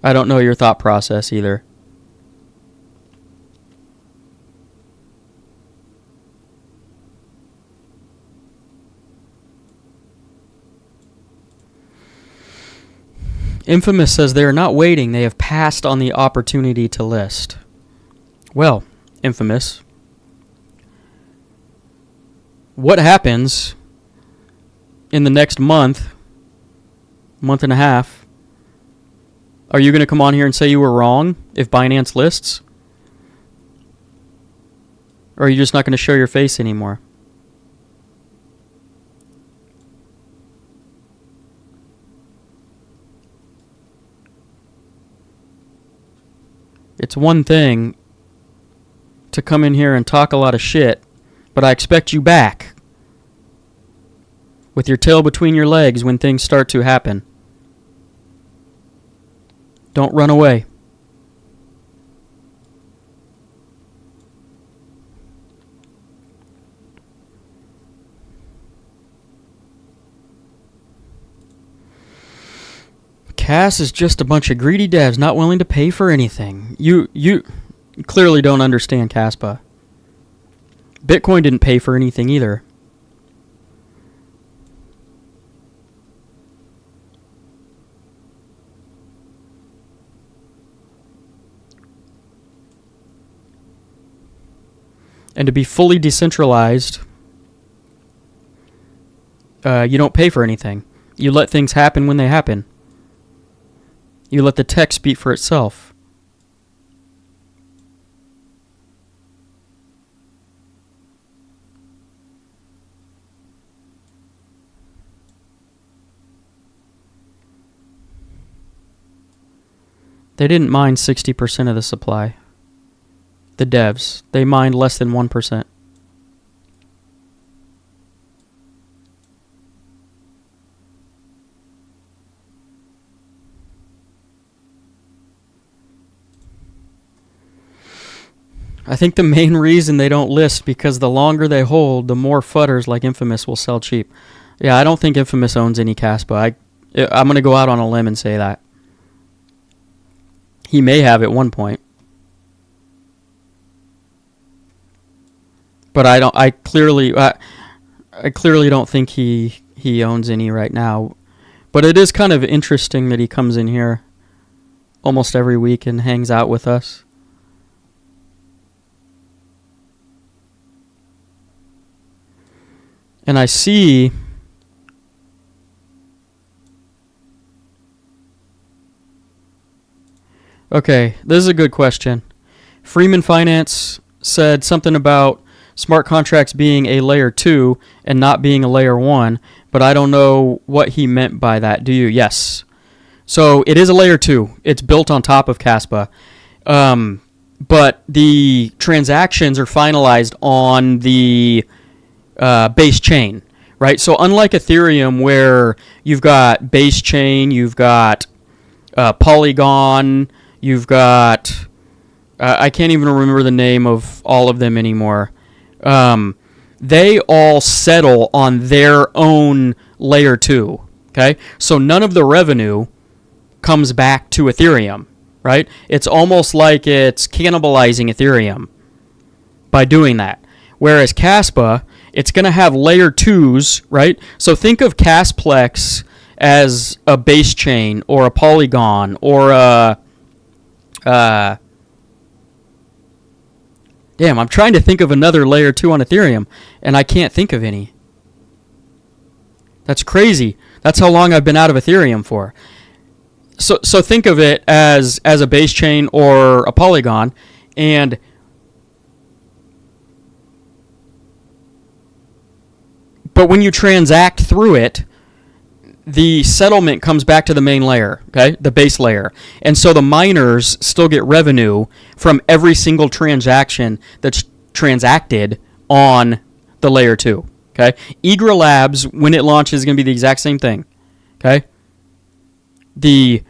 I don't know your thought process either. Infamous says they are not waiting. They have passed on the opportunity to list. Well, Infamous, what happens in the next month and a half? Are you going to come on here and say you were wrong if Binance lists? Or are you just not going to show your face anymore? It's one thing to come in here and talk a lot of shit, but I expect you back with your tail between your legs when things start to happen. Don't run away. Cass is just a bunch of greedy devs not willing to pay for anything. You clearly don't understand Caspa. Bitcoin didn't pay for anything either. And to be fully decentralized, you don't pay for anything. You let things happen when they happen. You let the tech speak for itself. They didn't mine 60% of the supply. The devs. They mined less than 1%. I think the main reason they don't list because the longer they hold, the more fudders like Infamous will sell cheap. Yeah, I don't think Infamous owns any Caspa. I'm going to go out on a limb and say that. He may have at one point. But I clearly don't think he owns any right now. But it is kind of interesting that he comes in here almost every week and hangs out with us. And I see okay, this is a good question. Freeman Finance said something about smart contracts being a layer 2 and not being a layer 1, but I don't know what he meant by that. Do you? Yes. So it is a layer 2. It's built on top of Caspa. But the transactions are finalized on the base chain, right? So unlike Ethereum where you've got base chain, you've got Polygon, you've got I can't even remember the name of all of them anymore. They all settle on their own layer 2, okay? So none of the revenue comes back to Ethereum, right? It's almost like it's cannibalizing Ethereum by doing that. Whereas Caspa, it's going to have layer 2s, right? So think of Casplex as a base chain or a Polygon or a damn, I'm trying to think of another layer 2 on Ethereum, and I can't think of any. That's crazy. That's how long I've been out of Ethereum for. So think of it as a base chain or a Polygon, and but when you transact through it, the settlement comes back to the main layer, okay, the base layer. And so the miners still get revenue from every single transaction that's transacted on the layer 2, okay? Egra Labs, when it launches, is going to be the exact same thing, okay? The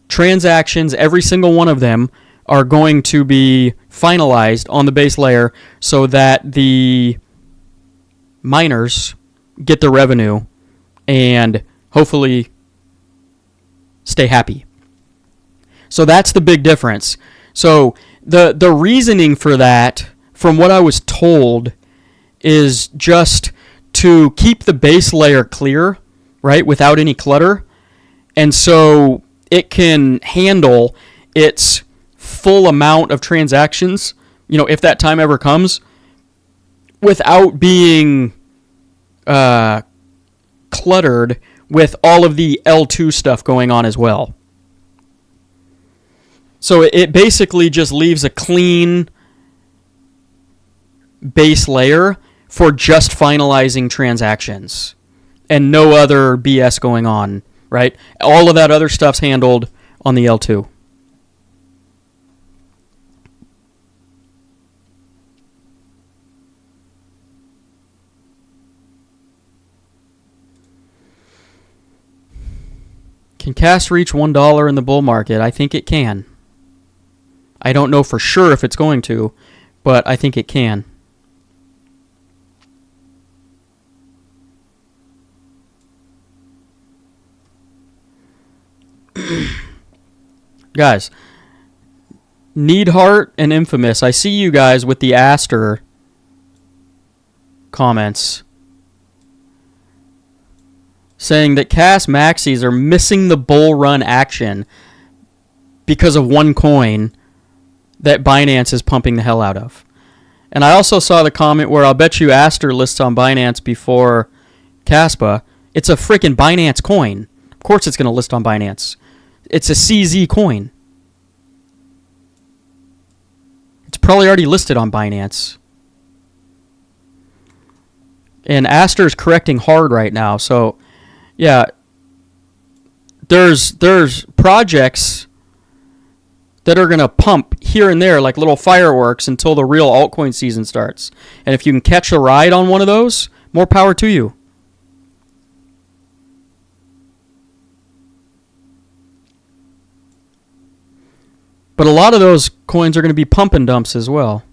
transactions, every single one of them, are going to be finalized on the base layer so that the miners get the revenue and hopefully stay happy. So that's the big difference. So the reasoning for that, from what I was told, is just to keep the base layer clear, right, without any clutter. And so it can handle its full amount of transactions, if that time ever comes, without being cluttered with all of the L2 stuff going on as well. So it basically just leaves a clean base layer for just finalizing transactions and no other BS going on, right? All of that other stuff's handled on the L2. Can CAS reach $1 in the bull market? I think it can. I don't know for sure if it's going to, but I think it can. Guys, Needhart and Infamous, I see you guys with the Aster comments saying that CAS maxis are missing the bull run action because of one coin that Binance is pumping the hell out of. And I also saw the comment where I'll bet you Aster lists on Binance before KASPA. It's a freaking Binance coin. Of course it's going to list on Binance. It's a CZ coin. It's probably already listed on Binance. And Aster is correcting hard right now, so yeah, there's projects that are going to pump here and there like little fireworks until the real altcoin season starts. And if you can catch a ride on one of those, more power to you. But a lot of those coins are going to be pump and dumps as well.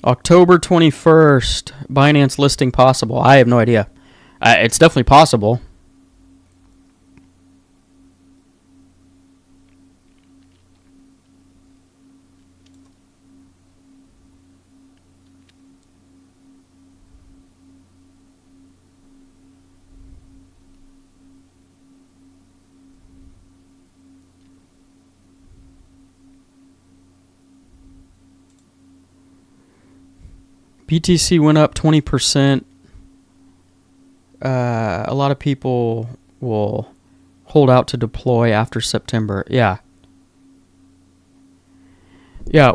October 21st, Binance listing possible. I have no idea. It's definitely possible. BTC went up 20%. A lot of people will hold out to deploy after September. Yeah. Yeah.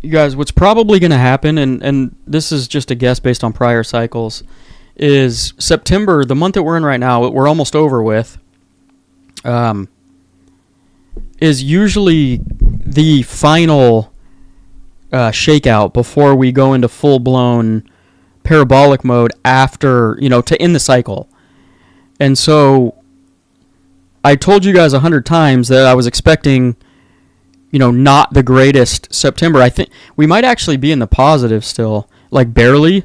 You guys, what's probably going to happen, and this is just a guess based on prior cycles, is September, the month that we're in right now, we're almost over with, is usually the final shakeout before we go into full-blown parabolic mode after, to end the cycle. And so I told you guys 100 times that I was expecting not the greatest September. I think we might actually be in the positive still, like barely.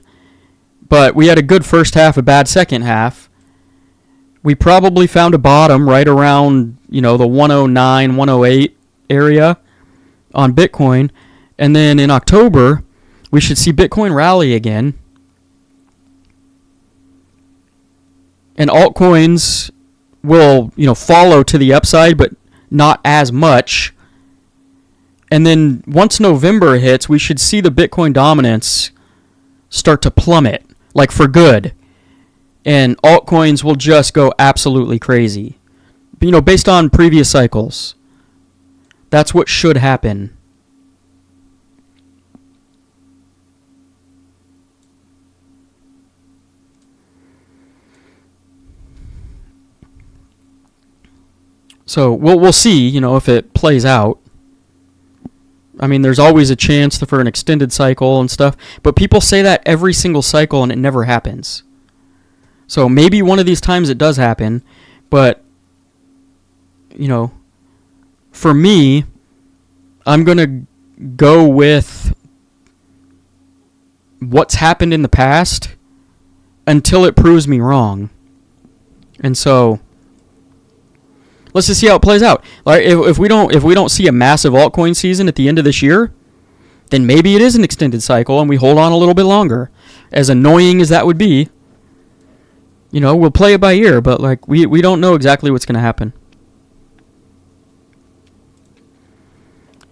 But we had a good first half, a bad second half. We probably found a bottom right around, the 109, 108 area on Bitcoin. And then in October, we should see Bitcoin rally again. And altcoins will, follow to the upside, but not as much. And then once November hits, we should see the Bitcoin dominance start to plummet, like for good. And altcoins will just go absolutely crazy. Based on previous cycles. That's what should happen. So we'll see, if it plays out. I mean, there's always a chance for an extended cycle and stuff, but people say that every single cycle and it never happens. So maybe one of these times it does happen, but for me, I'm going to go with what's happened in the past until it proves me wrong. And so let's just see how it plays out. Like if we don't see a massive altcoin season at the end of this year, then maybe it is an extended cycle and we hold on a little bit longer. As annoying as that would be, we'll play it by ear, but we don't know exactly what's going to happen.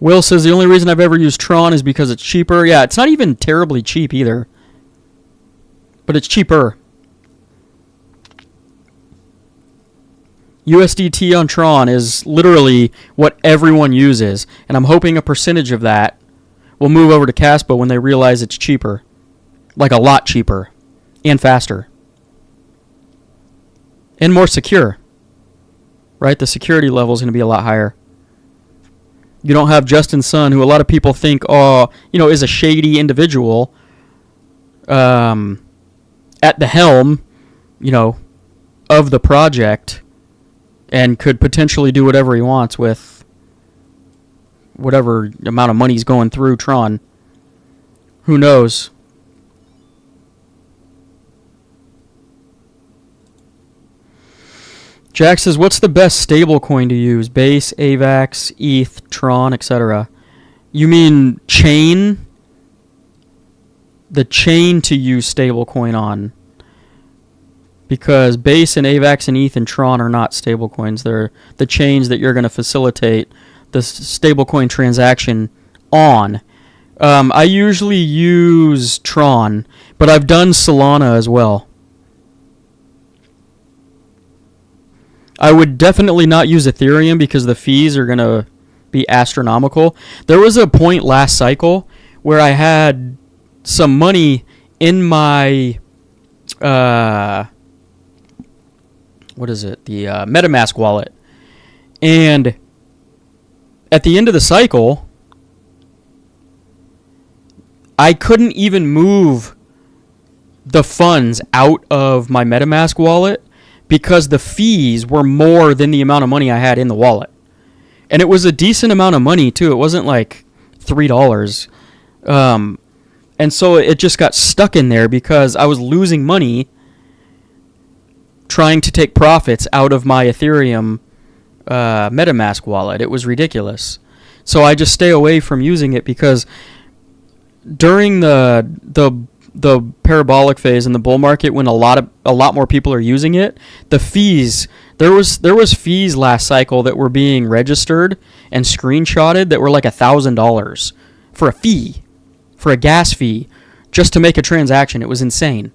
Will says the only reason I've ever used Tron is because it's cheaper. Yeah, it's not even terribly cheap either, but it's cheaper. USDT on Tron is literally what everyone uses, and I'm hoping a percentage of that will move over to Caspa when they realize it's cheaper. Like a lot cheaper. And faster. And more secure. Right? The security level is going to be a lot higher. You don't have Justin Sun, who a lot of people think, is a shady individual at the helm, of the project. And could potentially do whatever he wants with whatever amount of money's going through Tron. Who knows? Jack says, what's the best stablecoin to use? Base, AVAX, ETH, Tron, etc. You mean chain? The chain to use stablecoin on. Because Base and AVAX and ETH and Tron are not stablecoins. They're the chains that you're going to facilitate the stablecoin transaction on. I usually use Tron, but I've done Solana as well. I would definitely not use Ethereum because the fees are going to be astronomical. There was a point last cycle where I had some money in my... the MetaMask wallet. And at the end of the cycle, I couldn't even move the funds out of my MetaMask wallet because the fees were more than the amount of money I had in the wallet. And it was a decent amount of money, too. It wasn't like $3. And so it just got stuck in there because I was losing money trying to take profits out of my Ethereum MetaMask wallet. It was ridiculous. So I just stay away from using it because during the parabolic phase in the bull market, when a lot more people are using it, the fees, there was fees last cycle that were being registered and screenshotted that were like $1,000 for a fee, for a gas fee, just to make a transaction. It was insane.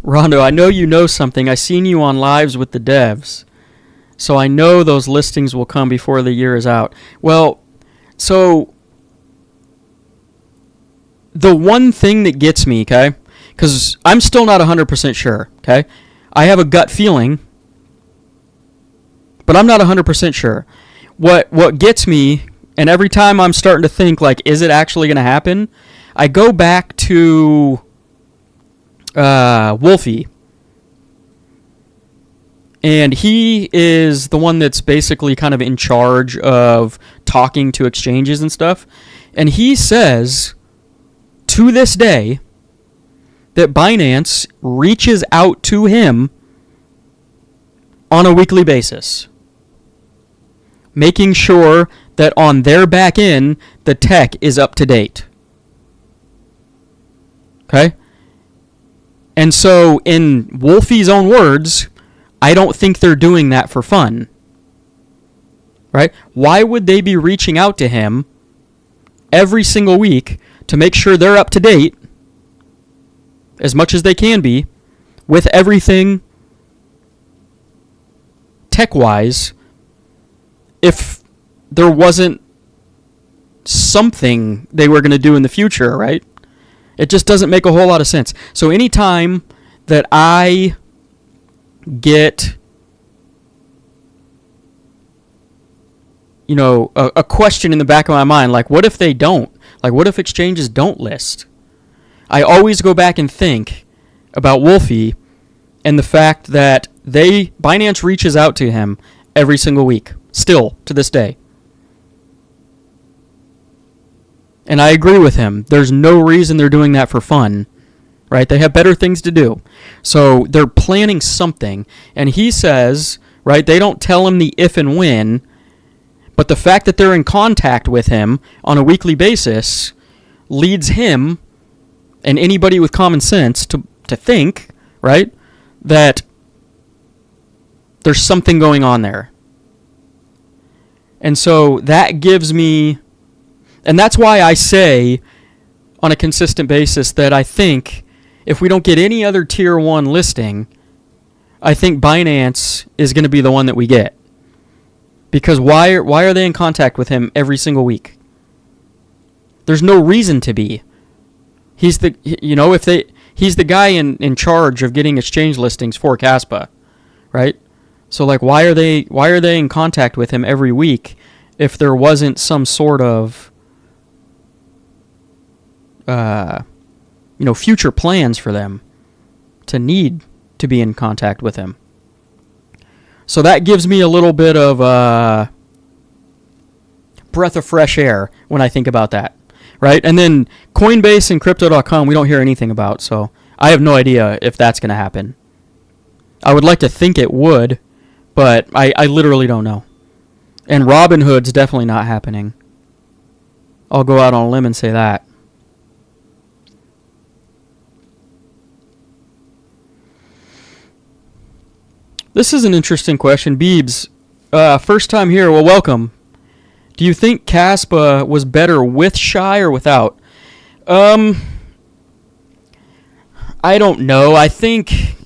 Rondo, I know you know something. I seen you on lives with the devs. So I know those listings will come before the year is out. Well, so the one thing that gets me, okay, because I'm still not 100% sure, okay? I have a gut feeling, but I'm not 100% sure. What gets me, and every time I'm starting to think, like, is it actually going to happen? I go back to Wolfie. And he is the one that's basically kind of in charge of talking to exchanges and stuff. And he says, to this day, that Binance reaches out to him on a weekly basis, making sure that on their back end, the tech is up to date. Okay? And so, in Wolfie's own words, I don't think they're doing that for fun. Right? Why would they be reaching out to him every single week to make sure they're up to date as much as they can be with everything tech-wise if there wasn't something they were going to do in the future, right? It just doesn't make a whole lot of sense. So anytime that I get, a question in the back of my mind, like, what if they don't? Like, what if exchanges don't list? I always go back and think about Wolfie and the fact that Binance reaches out to him every single week, still to this day. And I agree with him. There's no reason they're doing that for fun, right? They have better things to do. So they're planning something. And he says, right, they don't tell him the if and when, but the fact that they're in contact with him on a weekly basis leads him and anybody with common sense to think, right, that there's something going on there. And so that gives me, and that's why I say on a consistent basis that I think if we don't get any other tier 1 listing, I think Binance is going to be the one that we get. Because why are they in contact with him every single week? There's no reason to be. He's the guy in charge of getting exchange listings for Caspa, right? So like why are they in contact with him every week if there wasn't some sort of future plans for them to need to be in contact with him? So that gives me a little bit of breath of fresh air when I think about that, right? And then Coinbase and Crypto.com we don't hear anything about, so I have no idea if that's going to happen. I would like to think it would, but I literally don't know. And Robinhood's definitely not happening. I'll go out on a limb and say that. This is an interesting question. Beebs, first time here. Well, welcome. Do you think Caspa was better with Shy or without? I don't know. I think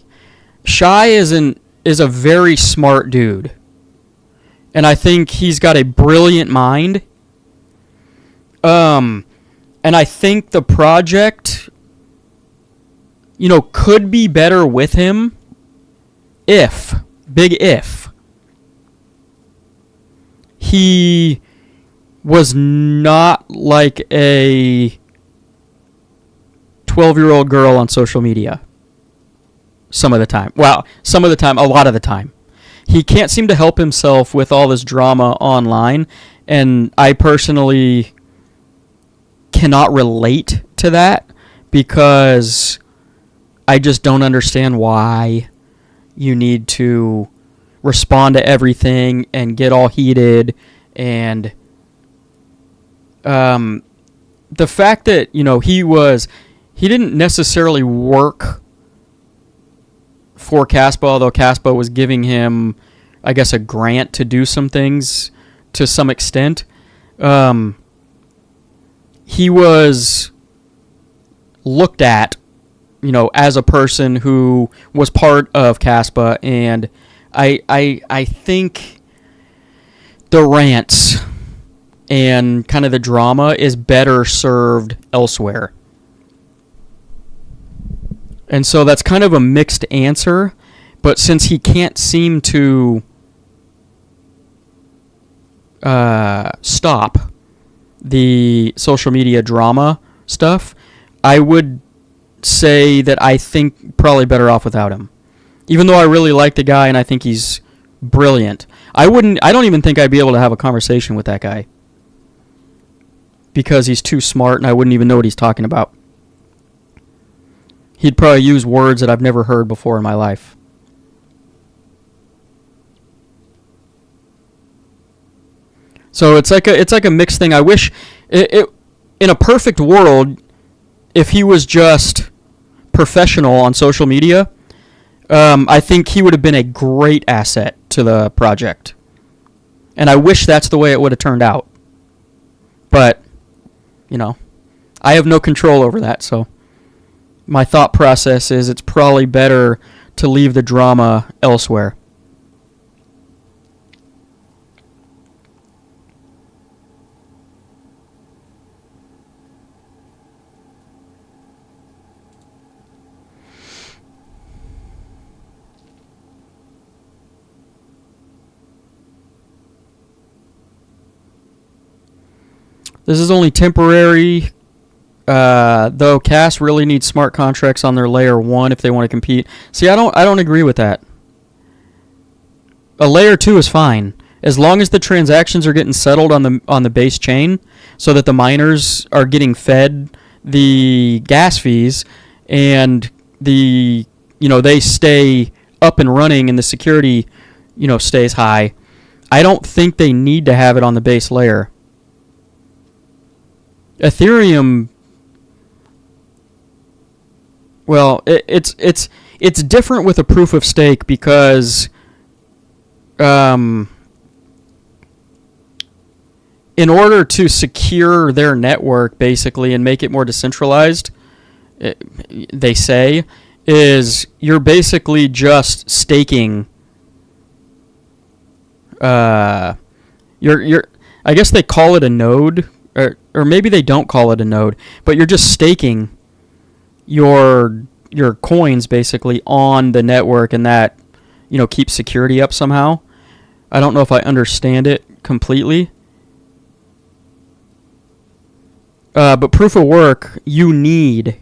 Shy is a very smart dude. And I think he's got a brilliant mind. And I think the project, could be better with him if, big if, he was not like a 12-year-old girl on social media. Some of the time. Well, some of the time, a lot of the time. He can't seem to help himself with all this drama online, and I personally cannot relate to that because I just don't understand why you need to respond to everything and get all heated. And the fact that, he didn't necessarily work for Caspa, although Caspa was giving him, I guess, a grant to do some things to some extent. He was looked at, as a person who was part of Caspa and I think the rants and kind of the drama is better served elsewhere. And so that's kind of a mixed answer, but since he can't seem to stop the social media drama stuff, I would say that I think probably better off without him. Even though I really like the guy and I think he's brilliant, I don't even think I'd be able to have a conversation with that guy because he's too smart and I wouldn't even know what he's talking about. He'd probably use words that I've never heard before in my life. So it's like a mixed thing. I wish it in a perfect world, if he was just professional on social media, I think he would have been a great asset to the project. And I wish that's the way it would have turned out. But, I have no control over that, so my thought process is it's probably better to leave the drama elsewhere. This is only temporary, though Cas really needs smart contracts on their layer 1 if they want to compete. See, I don't agree with that. A layer 2 is fine as long as the transactions are getting settled on the base chain, so that the miners are getting fed the gas fees and they stay up and running and the security stays high. I don't think they need to have it on the base layer. Ethereum, well, it's different with a proof of stake because in order to secure their network basically and make it more decentralized, they say, is you're basically just staking. I guess they call it a node. Or maybe they don't call it a node, but you're just staking your coins basically on the network, and that keeps security up somehow. I don't know if I understand it completely. But proof of work, you need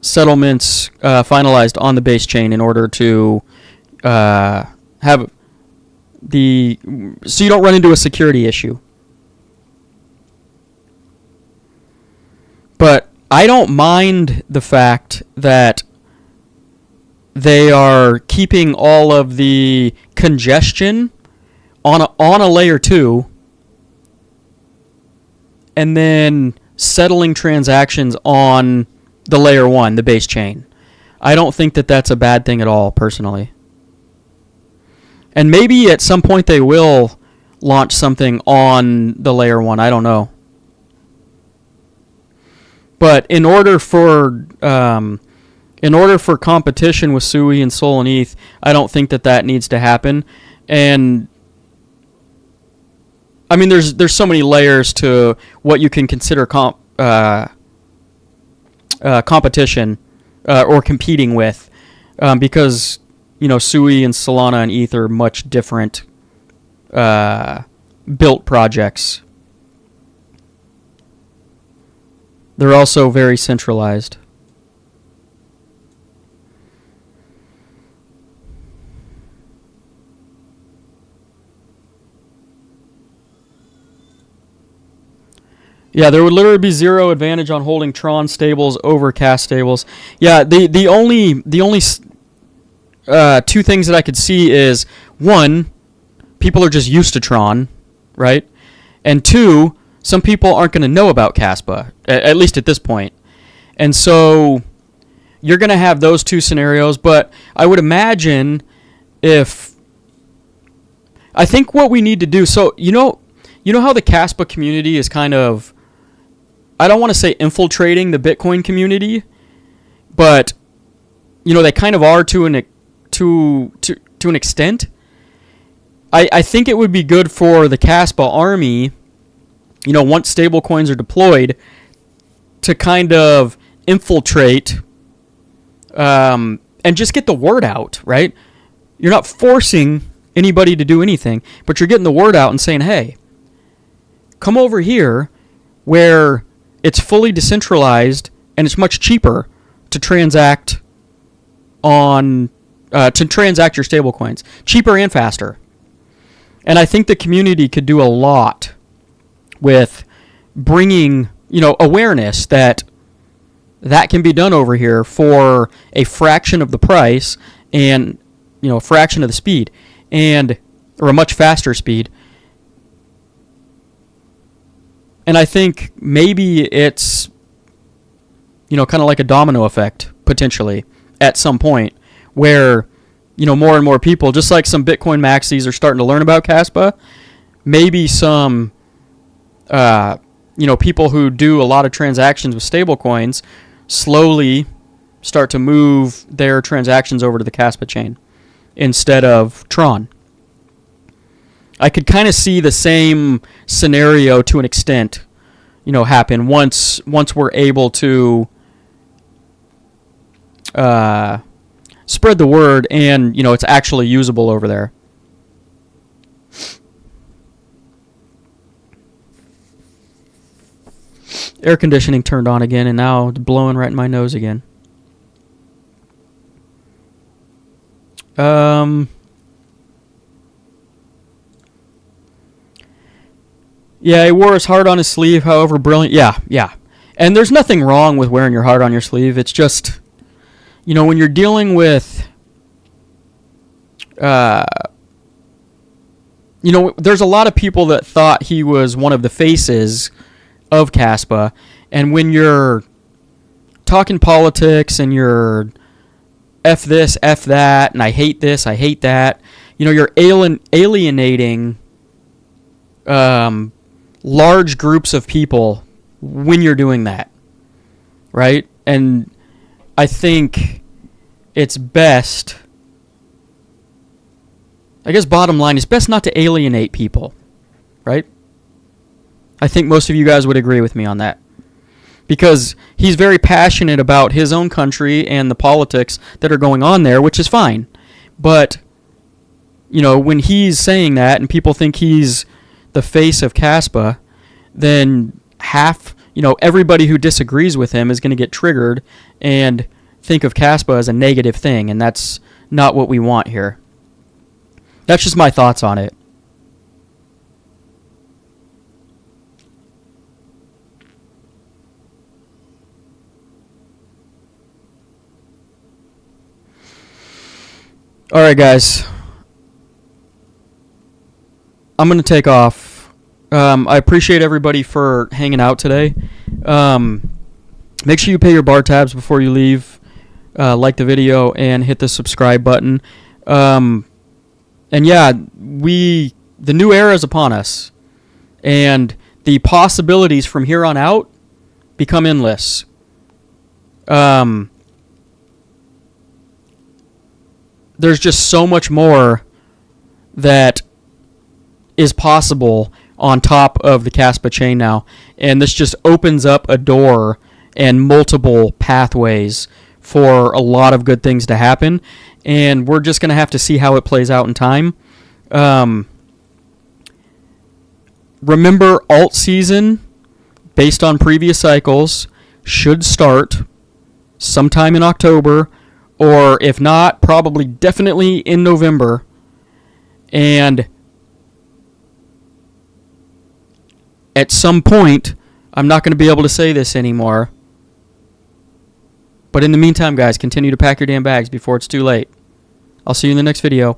settlements finalized on the base chain in order to have so you don't run into a security issue. But I don't mind the fact that they are keeping all of the congestion on a layer 2 and then settling transactions on the layer 1, the base chain. I don't think that that's a bad thing at all, personally. And maybe at some point they will launch something on the layer 1. I don't know. But in order for competition with Sui and Sol and ETH, I don't think that needs to happen. And I mean, there's so many layers to what you can consider competition or competing with, because Sui and Solana and ETH are much different built projects. They're also very centralized. Yeah, there would literally be zero advantage on holding Tron stables over Cas stables. Yeah, the only two things that I could see is, one, people are just used to Tron, right? And two, some people aren't going to know about Caspa, at least at this point. And so you're going to have those two scenarios, but I would imagine I think what we need to do, so you know how the Caspa community is kind of, I don't want to say infiltrating the Bitcoin community, but they kind of are to to an extent. I think it would be good for the Caspa army, once stablecoins are deployed, to kind of infiltrate and just get the word out, right? You're not forcing anybody to do anything, but you're getting the word out and saying, hey, come over here where it's fully decentralized and it's much cheaper to transact your stablecoins. Cheaper and faster. And I think the community could do a lot with bringing, awareness that can be done over here for a fraction of the price and, a fraction of the speed or a much faster speed. And I think maybe it's, kind of like a domino effect, potentially, at some point, where, more and more people, just like some Bitcoin maxis are starting to learn about Caspa, maybe some, people who do a lot of transactions with stablecoins slowly start to move their transactions over to the Caspa chain instead of Tron. I could kind of see the same scenario to an extent, happen once we're able to spread the word and, it's actually usable over there. Air conditioning turned on again, and now it's blowing right in my nose again. Yeah, he wore his heart on his sleeve, however brilliant. Yeah. And there's nothing wrong with wearing your heart on your sleeve. It's just, when you're dealing with, there's a lot of people that thought he was one of the faces of Caspa, and when you're talking politics and you're F this, F that, and I hate this, I hate that, you're alienating large groups of people when you're doing that, right? And I think it's best, I guess bottom line is best not to alienate people, right? I think most of you guys would agree with me on that. Because he's very passionate about his own country and the politics that are going on there, which is fine. But, when he's saying that and people think he's the face of Caspa, then everybody who disagrees with him is going to get triggered and think of Caspa as a negative thing, and that's not what we want here. That's just my thoughts on it. All right, guys. I'm going to take off. I appreciate everybody for hanging out today. Make sure you pay your bar tabs before you leave. Like the video and hit the subscribe button. And yeah, the new era is upon us. And the possibilities from here on out become endless. There's just so much more that is possible on top of the Caspa chain now. And this just opens up a door and multiple pathways for a lot of good things to happen. And we're just going to have to see how it plays out in time. Remember, Altseason, based on previous cycles, should start sometime in October, or if not, probably definitely in November. And at some point, I'm not going to be able to say this anymore. But in the meantime, guys, continue to pack your damn bags before it's too late. I'll see you in the next video.